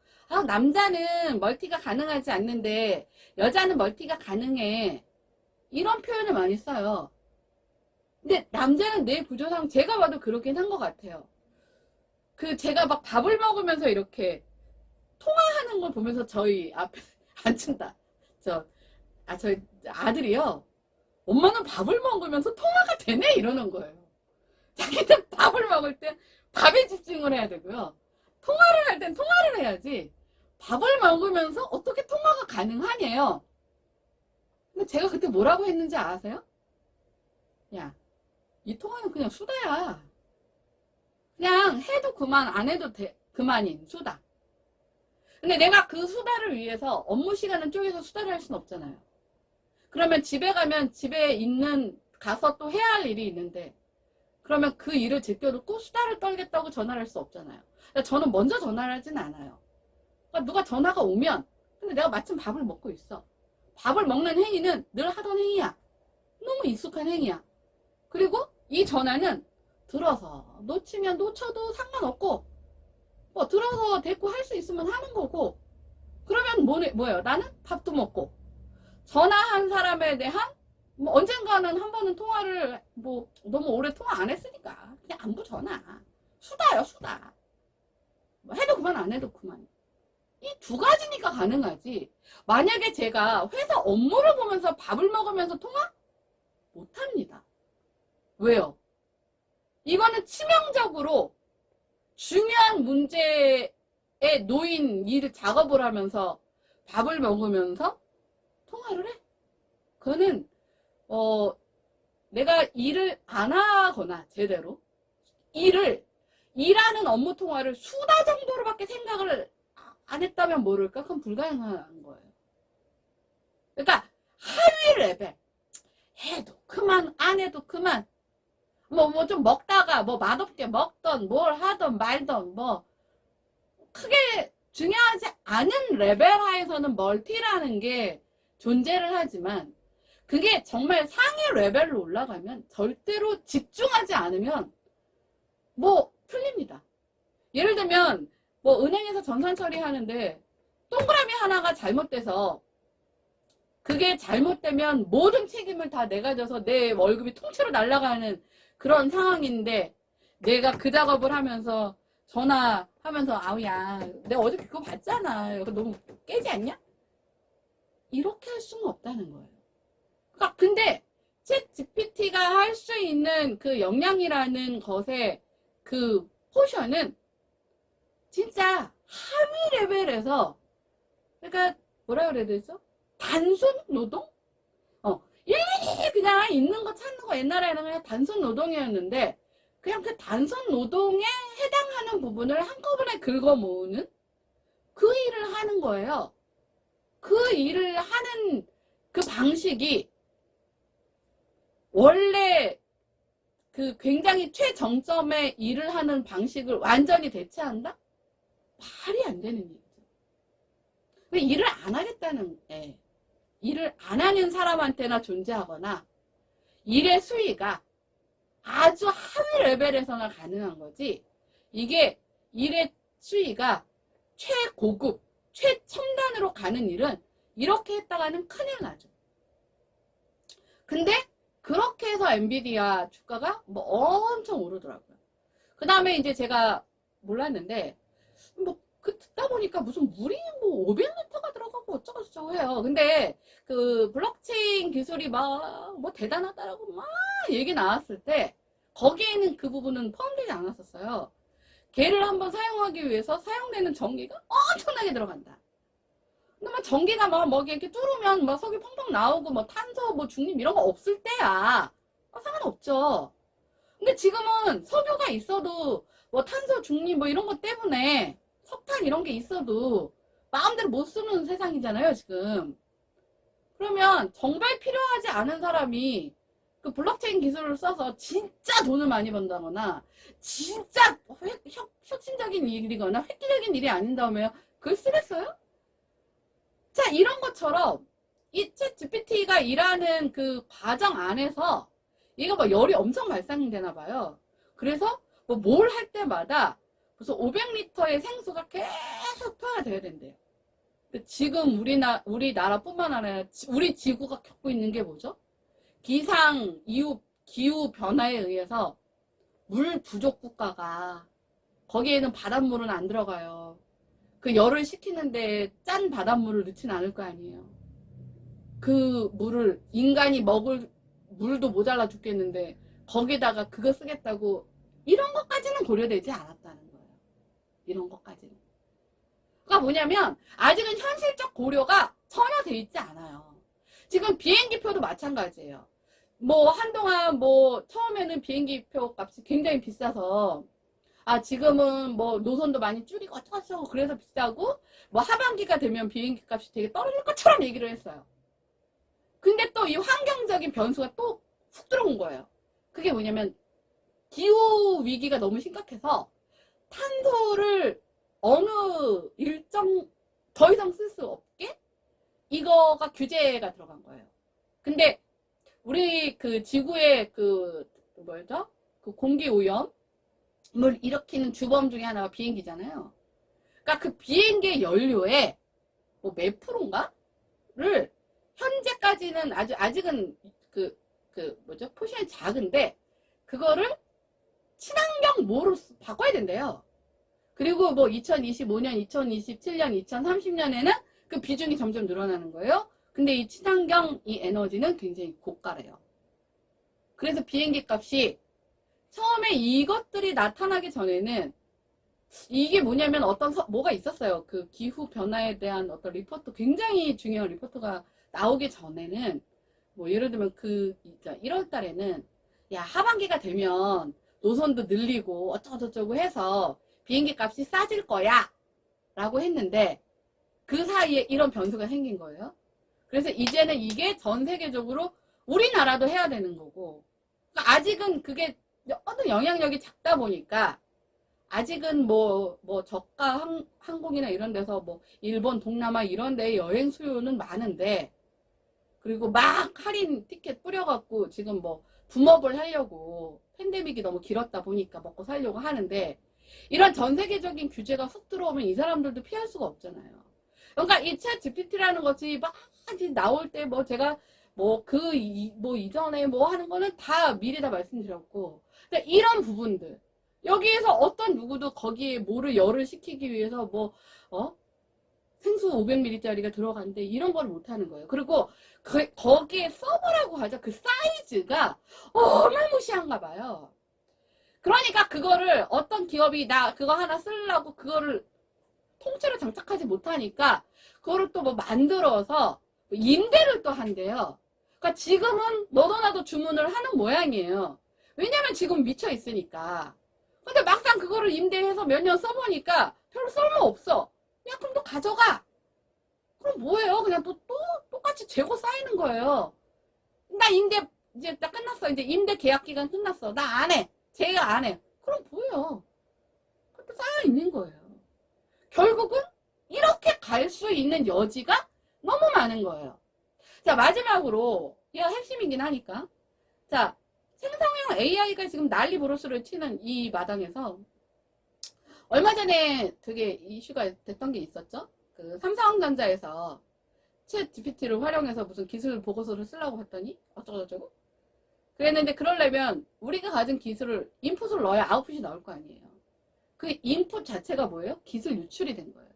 남자는 멀티가 가능하지 않는데 여자는 멀티가 가능해 이런 표현을 많이 써요. 근데 남자는 내 구조상 제가 봐도 그렇긴 한 것 같아요. 제가 막 밥을 먹으면서 이렇게 통화하는 걸 보면서 저희 앞에 앉힌다. 저희 아들이요. 엄마는 밥을 먹으면서 통화가 되네? 이러는 거예요. 자기는 밥을 먹을 땐 밥에 집중을 해야 되고요. 통화를 할 땐 통화를 해야지. 밥을 먹으면서 어떻게 통화가 가능하냐요. 근데 제가 그때 뭐라고 했는지 아세요? 야, 이 통화는 그냥 수다야. 그냥 해도 그만, 안 해도 그만인 수다. 근데 내가 그 수다를 위해서 업무 시간을 쪼개서 수다를 할 수는 없잖아요. 그러면 집에 가면 가서 또 해야 할 일이 있는데 그러면 그 일을 제껴놓고 수다를 떨겠다고 전화를 할 수 없잖아요. 그러니까 저는 먼저 전화를 하진 않아요. 그러니까 누가 전화가 오면 근데 내가 마침 밥을 먹고 있어. 밥을 먹는 행위는 늘 하던 행위야. 너무 익숙한 행위야. 그리고 이 전화는 들어서 놓치면 놓쳐도 상관없고 뭐 들어서 대꾸 할 수 있으면 하는 거고 그러면 뭐예요? 나는 밥도 먹고 전화한 사람에 대한 뭐 언젠가는 한 번은 통화를 뭐 너무 오래 통화 안 했으니까 그냥 안부 전화 수다요 수다 뭐 해도 그만 안 해도 그만 이 두 가지니까 가능하지. 만약에 제가 회사 업무를 보면서 밥을 먹으면서 통화? 못합니다. 왜요? 이거는 치명적으로 중요한 문제에 놓인 작업을 하면서 밥을 먹으면서 통화를 해. 그거는 내가 일을 안 하거나 제대로 일하는 업무 통화를 수다 정도로밖에 생각을 안 했다면 모를까? 그건 불가능한 거예요. 그러니까 하위 레벨 해도 그만 안 해도 그만 뭐 좀 먹다가 뭐 맛없게 먹던 뭘 하던 말던 뭐 크게 중요하지 않은 레벨 하에서는 멀티라는 게 존재를 하지만 그게 정말 상위 레벨로 올라가면 절대로 집중하지 않으면 뭐 틀립니다. 예를 들면 뭐 은행에서 전산 처리하는데 동그라미 하나가 잘못돼서 그게 잘못되면 모든 책임을 다 내가 져서 내 월급이 통째로 날아가는 그런 상황인데, 내가 그 작업을 하면서 전화하면서 아우야 내가 어제 그거 봤잖아. 이거 너무 깨지 않냐? 이렇게 할 수는 없다는 거예요. 그러니까 근데 챗 GPT가 할 수 있는 그 역량이라는 것의 그 포션은 진짜 하위 레벨에서, 그러니까 뭐라 그래야 되죠? 단순 노동? 일일이 그냥 있는 거 찾는 거, 옛날에는 그냥 단순 노동이었는데 그냥 그 단순 노동에 해당하는 부분을 한꺼번에 긁어 모으는 그 일을 하는 거예요. 그 일을 하는 그 방식이 원래 그 굉장히 최정점의 일을 하는 방식을 완전히 대체한다? 말이 안 되는 얘기죠. 일을 안 하겠다는, 일을 안 하는 사람한테나 존재하거나 일의 수위가 아주 하위 레벨에서나 가능한 거지, 이게 일의 수위가 최고급, 최첨단으로 가는 일은 이렇게 했다가는 큰일 나죠. 근데 그렇게 해서 엔비디아 주가가 뭐 엄청 오르더라고요. 그 다음에 이제 제가 몰랐는데, 그 듣다 보니까 무슨 물이 500리터가 들어가고 어쩌고저쩌고 해요. 근데 그 블록체인 기술이 뭐 대단하다라고 막 얘기 나왔을 때 거기에는 그 부분은 포함되지 않았었어요. 걔를 한번 사용하기 위해서 사용되는 전기가 엄청나게 들어간다. 근데 막 전기가 막 이렇게 뚫으면 막 석유 펑펑 나오고 뭐 탄소 뭐 중립 이런 거 없을 때야 상관없죠. 근데 지금은 석유가 있어도 뭐 탄소 중립 뭐 이런 것 때문에 석탄 이런 게 있어도 마음대로 못 쓰는 세상이잖아요, 지금. 그러면 정말 필요하지 않은 사람이 그 블록체인 기술을 써서 진짜 돈을 많이 번다거나 진짜 혁신적인 일이거나 획기적인 일이 아닌다면 그걸 쓰겠어요? 자, 이런 것처럼 이 챗 GPT가 일하는 그 과정 안에서 얘가 뭐 열이 엄청 발생되나 봐요. 그래서 뭐 뭘 할 때마다 그래서 500리터의 생수가 계속 투하돼야 된대요. 지금 우리나라뿐만 아니라 우리 지구가 겪고 있는 게 뭐죠? 기후 변화에 의해서 물 부족 국가가, 거기에는 바닷물은 안 들어가요. 그 열을 식히는데 짠 바닷물을 넣진 않을 거 아니에요. 그 물을 인간이 먹을 물도 모자라 죽겠는데 거기다가 그거 쓰겠다고, 이런 것까지는 고려되지 않았다는 거예요. 이런 것까지는. 그러니까 뭐냐면 아직은 현실적 고려가 전혀 돼 있지 않아요. 지금 비행기표도 마찬가지예요. 뭐 한동안 뭐 처음에는 비행기표 값이 굉장히 비싸서 지금은 뭐 노선도 많이 줄이고 어쩌고 그래서 비싸고, 뭐 하반기가 되면 비행기 값이 되게 떨어질 것처럼 얘기를 했어요. 근데 또 이 환경적인 변수가 또 훅 들어온 거예요. 그게 뭐냐면 기후 위기가 너무 심각해서 탄소를 어느 일정 더 이상 쓸 수 없게 이거가 규제가 들어간 거예요. 근데 우리 그 지구의 그 뭐였죠? 그 공기 오염을 일으키는 주범 중에 하나가 비행기잖아요. 그러니까 그 비행기의 연료에 뭐 몇 프로인가를 현재까지는 아직은 뭐죠? 포션이 작은데 그거를 친환경 뭐로 바꿔야 된대요. 그리고 뭐 2025년, 2027년, 2030년에는 그 비중이 점점 늘어나는 거예요. 근데 이 친환경 이 에너지는 굉장히 고가래요. 그래서 비행기 값이 처음에 이것들이 나타나기 전에는 이게 뭐냐면 뭐가 있었어요. 그 기후 변화에 대한 어떤 리포트, 굉장히 중요한 리포트가 나오기 전에는 뭐 예를 들면 1월 달에는 야, 하반기가 되면 노선도 늘리고 어쩌고저쩌고 해서 비행기 값이 싸질 거야 라고 했는데 그 사이에 이런 변수가 생긴 거예요. 그래서 이제는 이게 전 세계적으로 우리나라도 해야 되는 거고, 그러니까 아직은 그게 어떤 영향력이 작다 보니까 아직은 뭐 저가 항공이나 이런 데서 뭐 일본, 동남아 이런 데의 여행 수요는 많은데, 그리고 막 할인 티켓 뿌려갖고 지금 뭐 붐업을 하려고, 팬데믹이 너무 길었다 보니까 먹고 살려고 하는데, 이런 전 세계적인 규제가 훅 들어오면 이 사람들도 피할 수가 없잖아요. 그러니까 이 챗 GPT라는 것이 막 이제 나올 때 뭐 제가 뭐 이전에 뭐 하는 거는 다 미리 다 말씀드렸고. 근데 이런 부분들. 여기에서 어떤 누구도 거기에 뭐를 열을 식히기 위해서 생수 500ml짜리가 들어간대. 이런 걸 못 하는 거예요. 그리고 거기에 서버라고 하죠. 그 사이즈가 어마무시한가 봐요. 그러니까 그거를 어떤 기업이 나 그거 하나 쓰려고 그거를 통째로 장착하지 못하니까 그거를 또 뭐 만들어서 임대를 또 한대요. 그러니까 지금은 너도 나도 주문을 하는 모양이에요. 왜냐면 지금 미쳐 있으니까. 근데 막상 그거를 임대해서 몇 년 써보니까 별로 쓸모없어. 야, 그럼 또 가져가. 그럼 뭐예요? 그냥 또 똑같이 재고 쌓이는 거예요. 나 임대 이제 나 끝났어. 이제 임대 계약 기간 끝났어. 나 안 해. 제가 안 해. 그럼 뭐예요? 그것도 쌓여 있는 거예요. 결국은 이렇게 갈 수 있는 여지가 너무 많은 거예요. 자, 마지막으로 이가 핵심이긴 하니까. 자, 생성형 AI가 지금 난리 부르스를 치는 이 마당에서 얼마 전에 되게 이슈가 됐던 게 있었죠. 그 삼성전자에서 챗 GPT를 활용해서 무슨 기술 보고서를 쓰려고 했더니 어쩌고저쩌고 그랬는데, 그러려면 우리가 가진 기술을 인풋을 넣어야 아웃풋이 나올 거 아니에요. 그 인풋 자체가 뭐예요? 기술 유출이 된 거예요.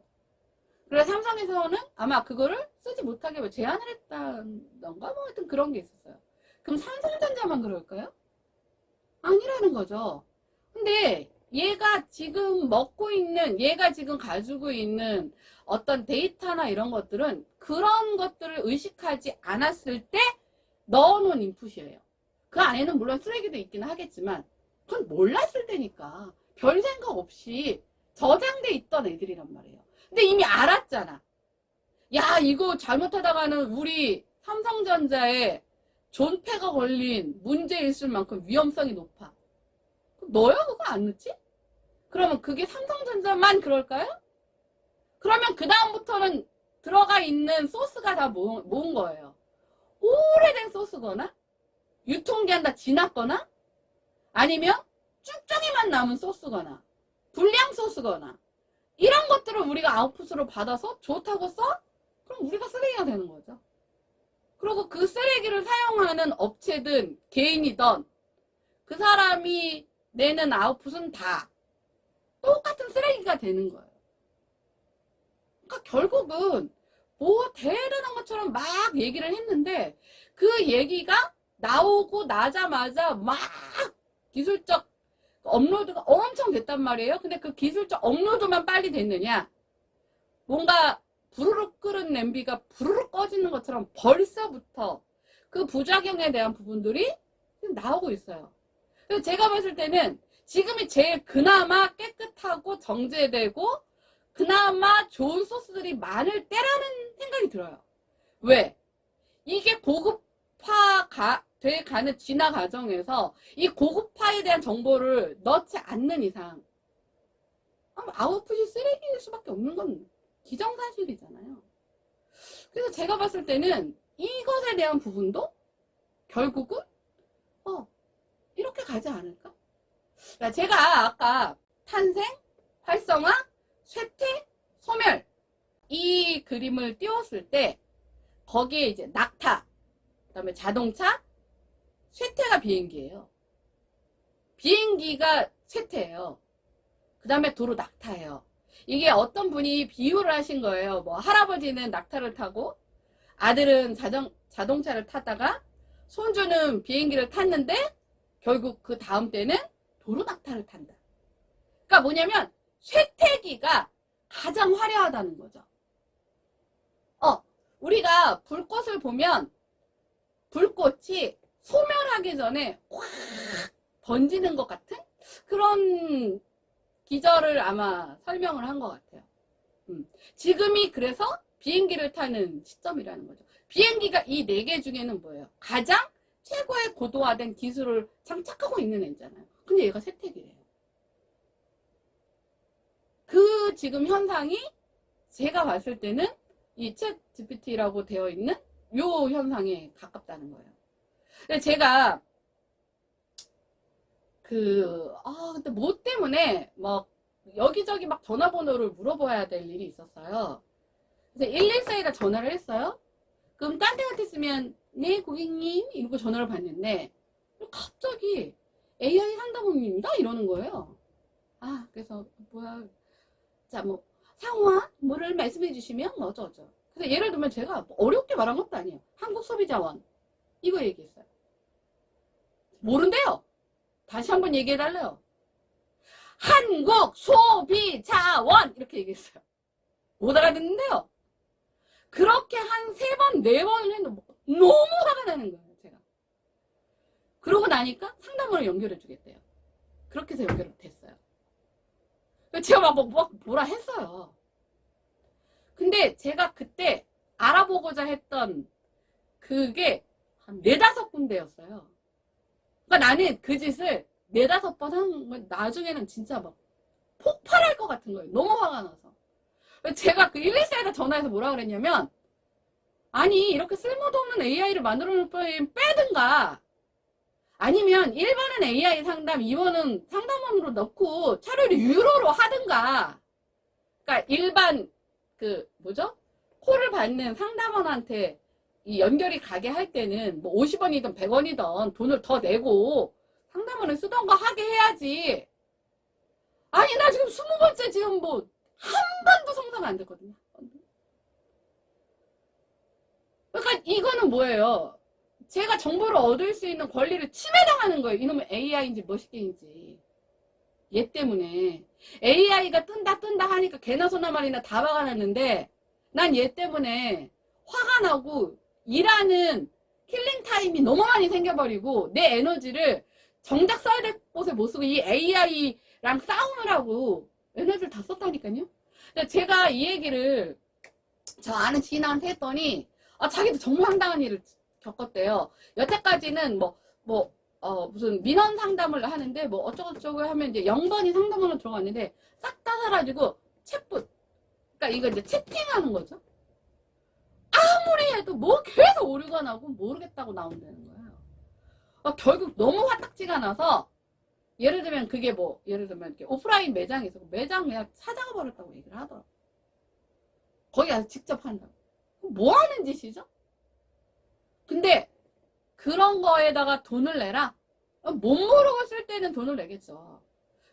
그래서 삼성에서는 아마 그거를 쓰지 못하게 뭐 제한을 했다던가 뭐 하여튼 그런 게 있었어요. 그럼 삼성전자만 그럴까요? 아니라는 거죠. 근데 얘가 지금 얘가 지금 가지고 있는 어떤 데이터나 이런 것들은 그런 것들을 의식하지 않았을 때 넣어놓은 인풋이에요. 그 안에는 물론 쓰레기도 있기는 하겠지만 그건 몰랐을 때니까 별 생각 없이 저장돼 있던 애들이란 말이에요. 근데 이미 알았잖아. 야, 이거 잘못하다가는 우리 삼성전자에 존폐가 걸린 문제 있을 만큼 위험성이 높아. 너야 그거 안 넣지? 그러면 그게 삼성전자만 그럴까요? 그러면 그 다음부터는 들어가 있는 소스가 다 모은 거예요. 오래된 소스거나 유통기한 다 지났거나 아니면 쭉정이만 남은 소스거나 불량 소스거나 이런 것들을 우리가 아웃풋으로 받아서 좋다고 써? 그럼 우리가 쓰레기가 되는 거죠. 그리고 그 쓰레기를 사용하는 업체든 개인이든 그 사람이 내는 아웃풋은 다 똑같은 쓰레기가 되는 거예요. 그러니까 결국은 뭐 대단한 것처럼 막 얘기를 했는데 그 얘기가 나오고 나자마자 막 기술적 업로드가 엄청 됐단 말이에요. 근데 그 기술적 업로드만 빨리 됐느냐? 뭔가 부르륵 끓은 냄비가 부르륵 꺼지는 것처럼 벌써부터 그 부작용에 대한 부분들이 나오고 있어요. 그래서 제가 봤을 때는 지금이 제일 그나마 깨끗하고 정제되고 그나마 좋은 소스들이 많을 때라는 생각이 들어요. 왜? 이게 돼 가는 진화 과정에서 이 고급화에 대한 정보를 넣지 않는 이상 아웃풋이 쓰레기일 수밖에 없는 건 기정사실이잖아요. 그래서 제가 봤을 때는 이것에 대한 부분도 결국은 이렇게 가지 않을까? 그러니까 제가 아까 탄생, 활성화, 쇠퇴, 소멸 이 그림을 띄웠을 때 거기에 이제 낙타, 그 다음에 자동차, 쇠퇴가 비행기예요. 비행기가 쇠퇴예요. 그 다음에 도로 낙타예요. 이게 어떤 분이 비유를 하신 거예요. 뭐 할아버지는 낙타를 타고 아들은 자동차를 타다가 손주는 비행기를 탔는데 결국 그 다음 때는 도로 낙타를 탄다. 그러니까 뭐냐면 쇠퇴기가 가장 화려하다는 거죠. 우리가 불꽃을 보면 불꽃이 소멸하기 전에 확 번지는 것 같은 그런 기절을 아마 설명을 한 것 같아요. 지금이 그래서 비행기를 타는 시점이라는 거죠. 비행기가 이 4개 중에는 뭐예요? 가장 최고의 고도화된 기술을 장착하고 있는 애잖아요. 근데 얘가 쇠퇴기래요. 그 지금 현상이 제가 봤을 때는 이 챗 GPT라고 되어 있는 요 현상에 가깝다는 거예요. 근데 제가 근데 뭐 때문에 막 여기저기 막 전화번호를 물어봐야 될 일이 있었어요. 그래서 114에다 전화를 했어요. 그럼 딴 데 같았으면 네 고객님 이러고 전화를 받는데 갑자기 AI 상담원입니다 이러는 거예요. 아 그래서 뭐야 자 뭐 상호와 뭐를 말씀해 주시면 뭐 어쩌고저쩌고. 그래서 예를 들면 제가 어렵게 말한 것도 아니에요. 한국소비자원 이거 얘기했어요. 모른대요. 다시 한번 얘기해 달래요. 한국소비자원 이렇게 얘기했어요. 못 알아듣는데요. 그렇게 한 3번, 4번을 했는데 너무 화가 나는 거예요, 제가. 그러고 나니까 상담원을 연결해 주겠대요. 그렇게 해서 연결이 됐어요. 제가 막 뭐라 했어요. 근데 제가 그때 알아보고자 했던 그게 한 4-5군데였어요. 그러니까 나는 그 짓을 4-5번 한 건 나중에는 진짜 막 폭발할 것 같은 거예요. 너무 화가 나서. 제가 그 114에다 전화해서 뭐라 그랬냐면 아니 이렇게 쓸모도 없는 AI를 만들어 놓을 바에 빼든가 아니면 1번은 AI 상담 2번은 상담원으로 넣고 차라리 유료로 하든가 그러니까 일반 그 뭐죠? 콜을 받는 상담원한테 이 연결이 가게 할 때는 뭐 50원이든 100원이든 돈을 더 내고 상담원을 쓰던가 하게 해야지. 아니 나 지금 20번째 지금 뭐 한 번도 성사가 안 됐거든요. 그러니까 이거는 뭐예요? 제가 정보를 얻을 수 있는 권리를 침해당하는 거예요. 이놈의 AI인지 뭐시기인지. 얘 때문에. AI가 뜬다 하니까 개나 소나 말이나 다 화가 났는데 난 얘 때문에 화가 나고 일하는 킬링타임이 너무 많이 생겨버리고 내 에너지를 정작 써야 될 곳에 못 쓰고 이 AI랑 싸우느라고 에너지를 다 썼다니까요. 제가 이 얘기를 저 아는 지인한테 했더니 자기도 정말 황당한 일을 겪었대요. 여태까지는 무슨 민원 상담을 하는데 뭐 어쩌고저쩌고 하면 이제 0번이 상담원으로 들어갔는데 싹 다 사라지고 챗봇. 그러니까 이거 이제 채팅하는 거죠. 아무리 해도 뭐 계속 오류가 나고 모르겠다고 나온다는 거예요. 결국 너무 화딱지가 나서 예를 들면 그게 뭐 예를 들면 이렇게 오프라인 매장이 있어 매장 그냥 찾아가 버렸다고 얘기를 하더라고. 거기 가서 직접 한다고. 뭐 하는 짓이죠? 근데 그런 거에다가 돈을 내라? 못 모르고 쓸 때는 돈을 내겠죠.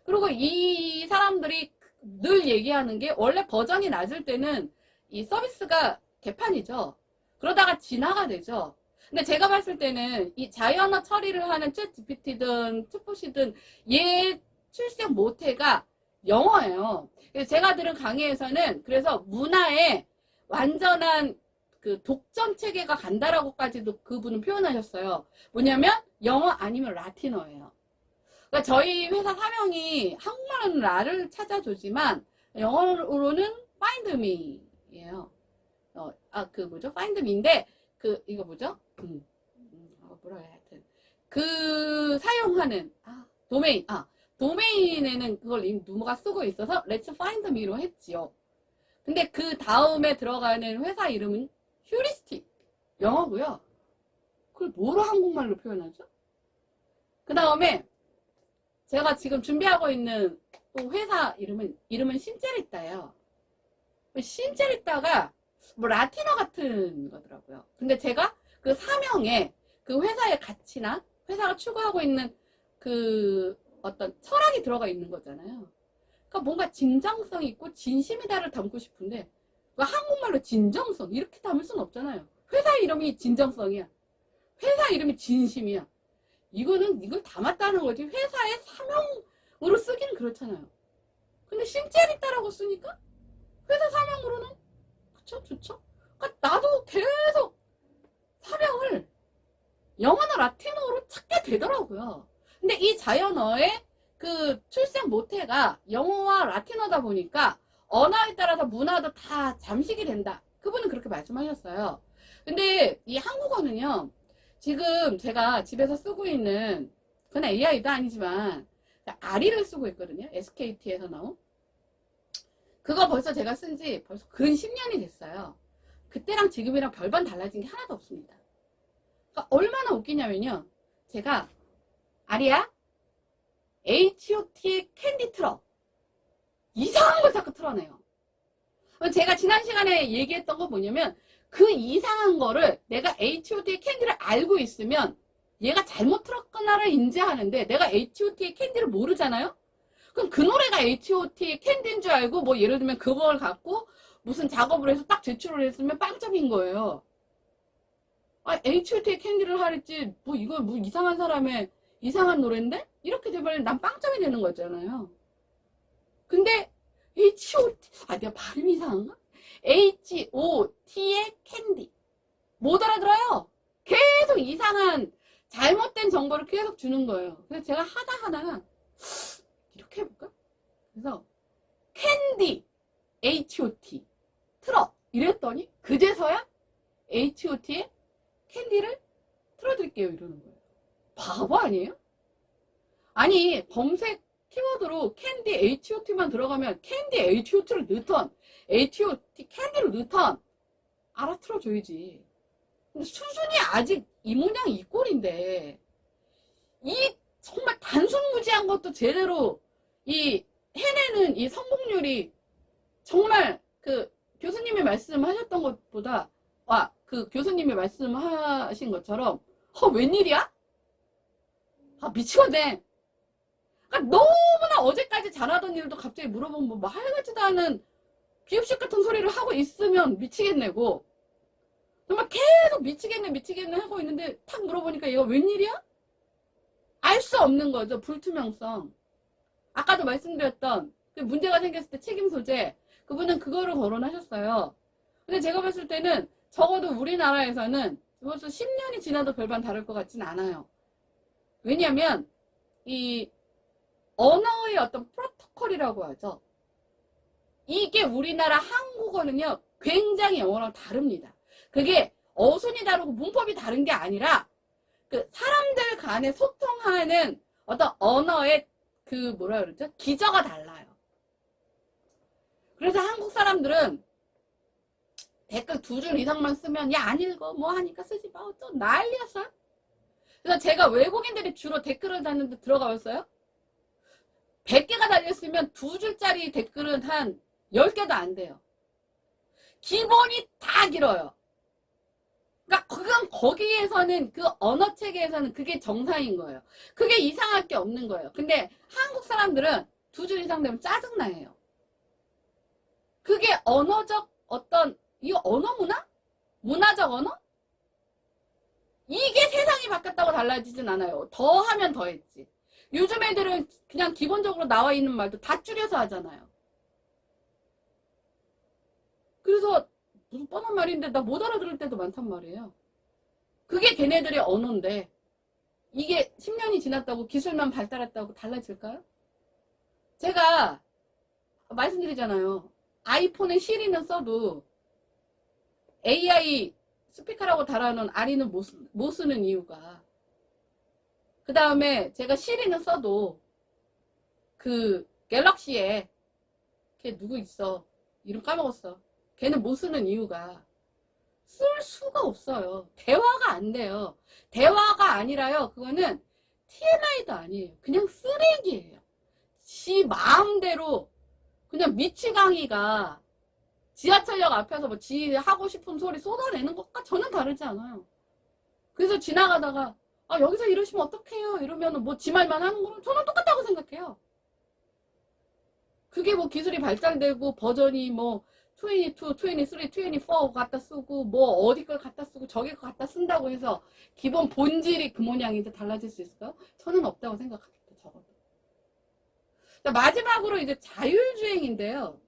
그리고 이 사람들이 늘 얘기하는 게 원래 버전이 낮을 때는 이 서비스가 개판이죠. 그러다가 진화가 되죠. 근데 제가 봤을 때는 이 자연어 처리를 하는 챗 GPT든 챗봇이든 얘 출력 모태가 영어예요. 그래서 제가 들은 강의에서는 그래서 문화에 완전한 그 독점 체계가 간다라고까지도 그분은 표현하셨어요. 뭐냐면 영어 아니면 라틴어예요. 그러니까 저희 회사 사명이 한국말로는 라를 찾아주지만 영어로는 find me예요. 그 뭐죠? find me인데 이거 뭐죠? 뭐라 해야 하여튼 그 사용하는 도메인에는 그걸 이미 누가 쓰고 있어서 let's find me로 했지요. 근데 그 다음에 들어가는 회사 이름은 휴리스틱 영어고요. 그걸 뭐로 한국말로 표현하죠? 그 다음에 제가 지금 준비하고 있는 또 회사 이름은 신체리따예요. 신체리따가 뭐 라틴어 같은 거더라고요. 근데 제가 그 사명에 그 회사의 가치나 회사가 추구하고 있는 그 어떤 철학이 들어가 있는 거잖아요. 그러니까 뭔가 진정성 있고 진심이다를 담고 싶은데 한국말로 진정성 이렇게 담을 수는 없잖아요. 회사 이름이 진정성이야. 회사 이름이 진심이야. 이걸 담았다는 거지. 회사의 사명으로 쓰기는 그렇잖아요. 근데 신체리따라고 쓰니까 회사 사명으로는 그쵸 좋죠. 그러니까 나도 계속 사명을 영어나 라틴어로 찾게 되더라고요. 근데 이 자연어의 그 출생 모태가 영어와 라틴어다 보니까 언어에 따라서 문화도 다 잠식이 된다. 그분은 그렇게 말씀하셨어요. 근데 이 한국어는요. 지금 제가 집에서 쓰고 있는 그건 AI도 아니지만 아리를 쓰고 있거든요. SKT에서 나온. 그거 벌써 제가 쓴 지 벌써 근 10년이 됐어요. 그때랑 지금이랑 별반 달라진 게 하나도 없습니다. 그러니까 얼마나 웃기냐면요. 제가 아리야 H.O.T의 캔디 틀어. 이상한 걸 자꾸 틀어내요. 제가 지난 시간에 얘기했던 거 뭐냐면 그 이상한 거를 내가 H.O.T의 캔디를 알고 있으면 얘가 잘못 틀었구나를 인지하는데 내가 H.O.T의 캔디를 모르잖아요? 그럼 그 노래가 H.O.T의 캔디인 줄 알고 뭐 예를 들면 그걸 갖고 무슨 작업을 해서 딱 제출을 했으면 빵점인 거예요. 아, H.O.T의 캔디를 하랬지 뭐 이거 뭐 이상한 사람의 이상한 노래인데? 이렇게 되면 난 빵점이 되는 거잖아요. 근데 H.O.T 아 내가 발음이 이상한가? H.O.T의 캔디 못 알아들어요. 계속 이상한 잘못된 정보를 계속 주는 거예요. 그래서 제가 하다가 이렇게 해볼까? 그래서 캔디 H.O.T 틀어 이랬더니 그제서야 H.O.T의 캔디를 틀어드릴게요 이러는 거예요. 바보 아니에요? 아니 검색 키워드로 캔디 H.O.T만 들어가면 캔디 H.O.T를 넣던 H.O.T 캔디를 넣던 알아틀어줘야지. 근데 수준이 아직 이 모양 이 꼴인데 이 정말 단순무지한 것도 제대로 이 해내는 이 성공률이 정말 그 교수님이 말씀하셨던 것보다 그 교수님이 말씀하신 것처럼 웬일이야? 미치겠네. 그러니까 너무나 어제까지 잘하던 일도 갑자기 물어보면 뭐 하여가지도 않은 비읍식 같은 소리를 하고 있으면 미치겠네고 정말 계속 미치겠네 하고 있는데 탁 물어보니까 얘가 웬일이야? 알 수 없는 거죠. 불투명성. 아까도 말씀드렸던 그 문제가 생겼을 때 책임 소재 그분은 그거를 거론하셨어요. 근데 제가 봤을 때는 적어도 우리나라에서는 벌써 10년이 지나도 별반 다를 것 같진 않아요. 왜냐하면 이 언어의 어떤 프로토콜이라고 하죠. 이게 우리나라 한국어는요 굉장히 영어랑 다릅니다. 그게 어순이 다르고 문법이 다른 게 아니라 그 사람들 간에 소통하는 어떤 언어의 그 뭐라 그러죠? 기저가 달라요. 그래서 한국 사람들은 댓글 2줄 이상만 쓰면 야 안 읽어 뭐 하니까 쓰지 마 어쩌 난리였어요. 그래서 제가 외국인들이 주로 댓글을 달는데 들어가봤어요. 100개가 달렸으면 2줄짜리 댓글은 한 10개도 안 돼요. 기본이 다 길어요. 그러니까 그건 거기에서는 그 언어 체계에서는 그게 정상인 거예요. 그게 이상할 게 없는 거예요. 근데 한국 사람들은 2줄 이상 되면 짜증나요. 그게 언어적 어떤 이 언어 문화? 문화적 언어? 이게 세상이 바뀌었다고 달라지진 않아요. 더 하면 더 했지. 요즘 애들은 그냥 기본적으로 나와 있는 말도 다 줄여서 하잖아요. 그래서 무슨 뻔한 말인데 나 못 알아들을 때도 많단 말이에요. 그게 걔네들의 언어인데 이게 10년이 지났다고 기술만 발달했다고 달라질까요? 제가 말씀드리잖아요. 아이폰에 시리는 써도 AI 스피커라고 달아놓은 아리는 못 쓰는 이유가 그 다음에 제가 시리는 써도 그 갤럭시에 걔 누구 있어 이름 까먹었어 걔는 못 쓰는 이유가 쓸 수가 없어요. 대화가 안 돼요. 대화가 아니라요. 그거는 TMI도 아니에요. 그냥 쓰레기예요. 지 마음대로 그냥 미치광이가 지하철역 앞에서 뭐 지 하고 싶은 소리 쏟아내는 것과 전혀 다르지 않아요. 그래서 지나가다가 여기서 이러시면 어떡해요? 이러면 뭐 지 말만 하는 거는 저는 똑같다고 생각해요. 그게 뭐 기술이 발달되고 버전이 뭐 22, 23, 24 갖다 쓰고 뭐 어디 걸 갖다 쓰고 저기 걸 갖다 쓴다고 해서 기본 본질이 그 모양인데 달라질 수 있을까요? 저는 없다고 생각합니다. 적어도. 마지막으로 이제 자율주행인데요.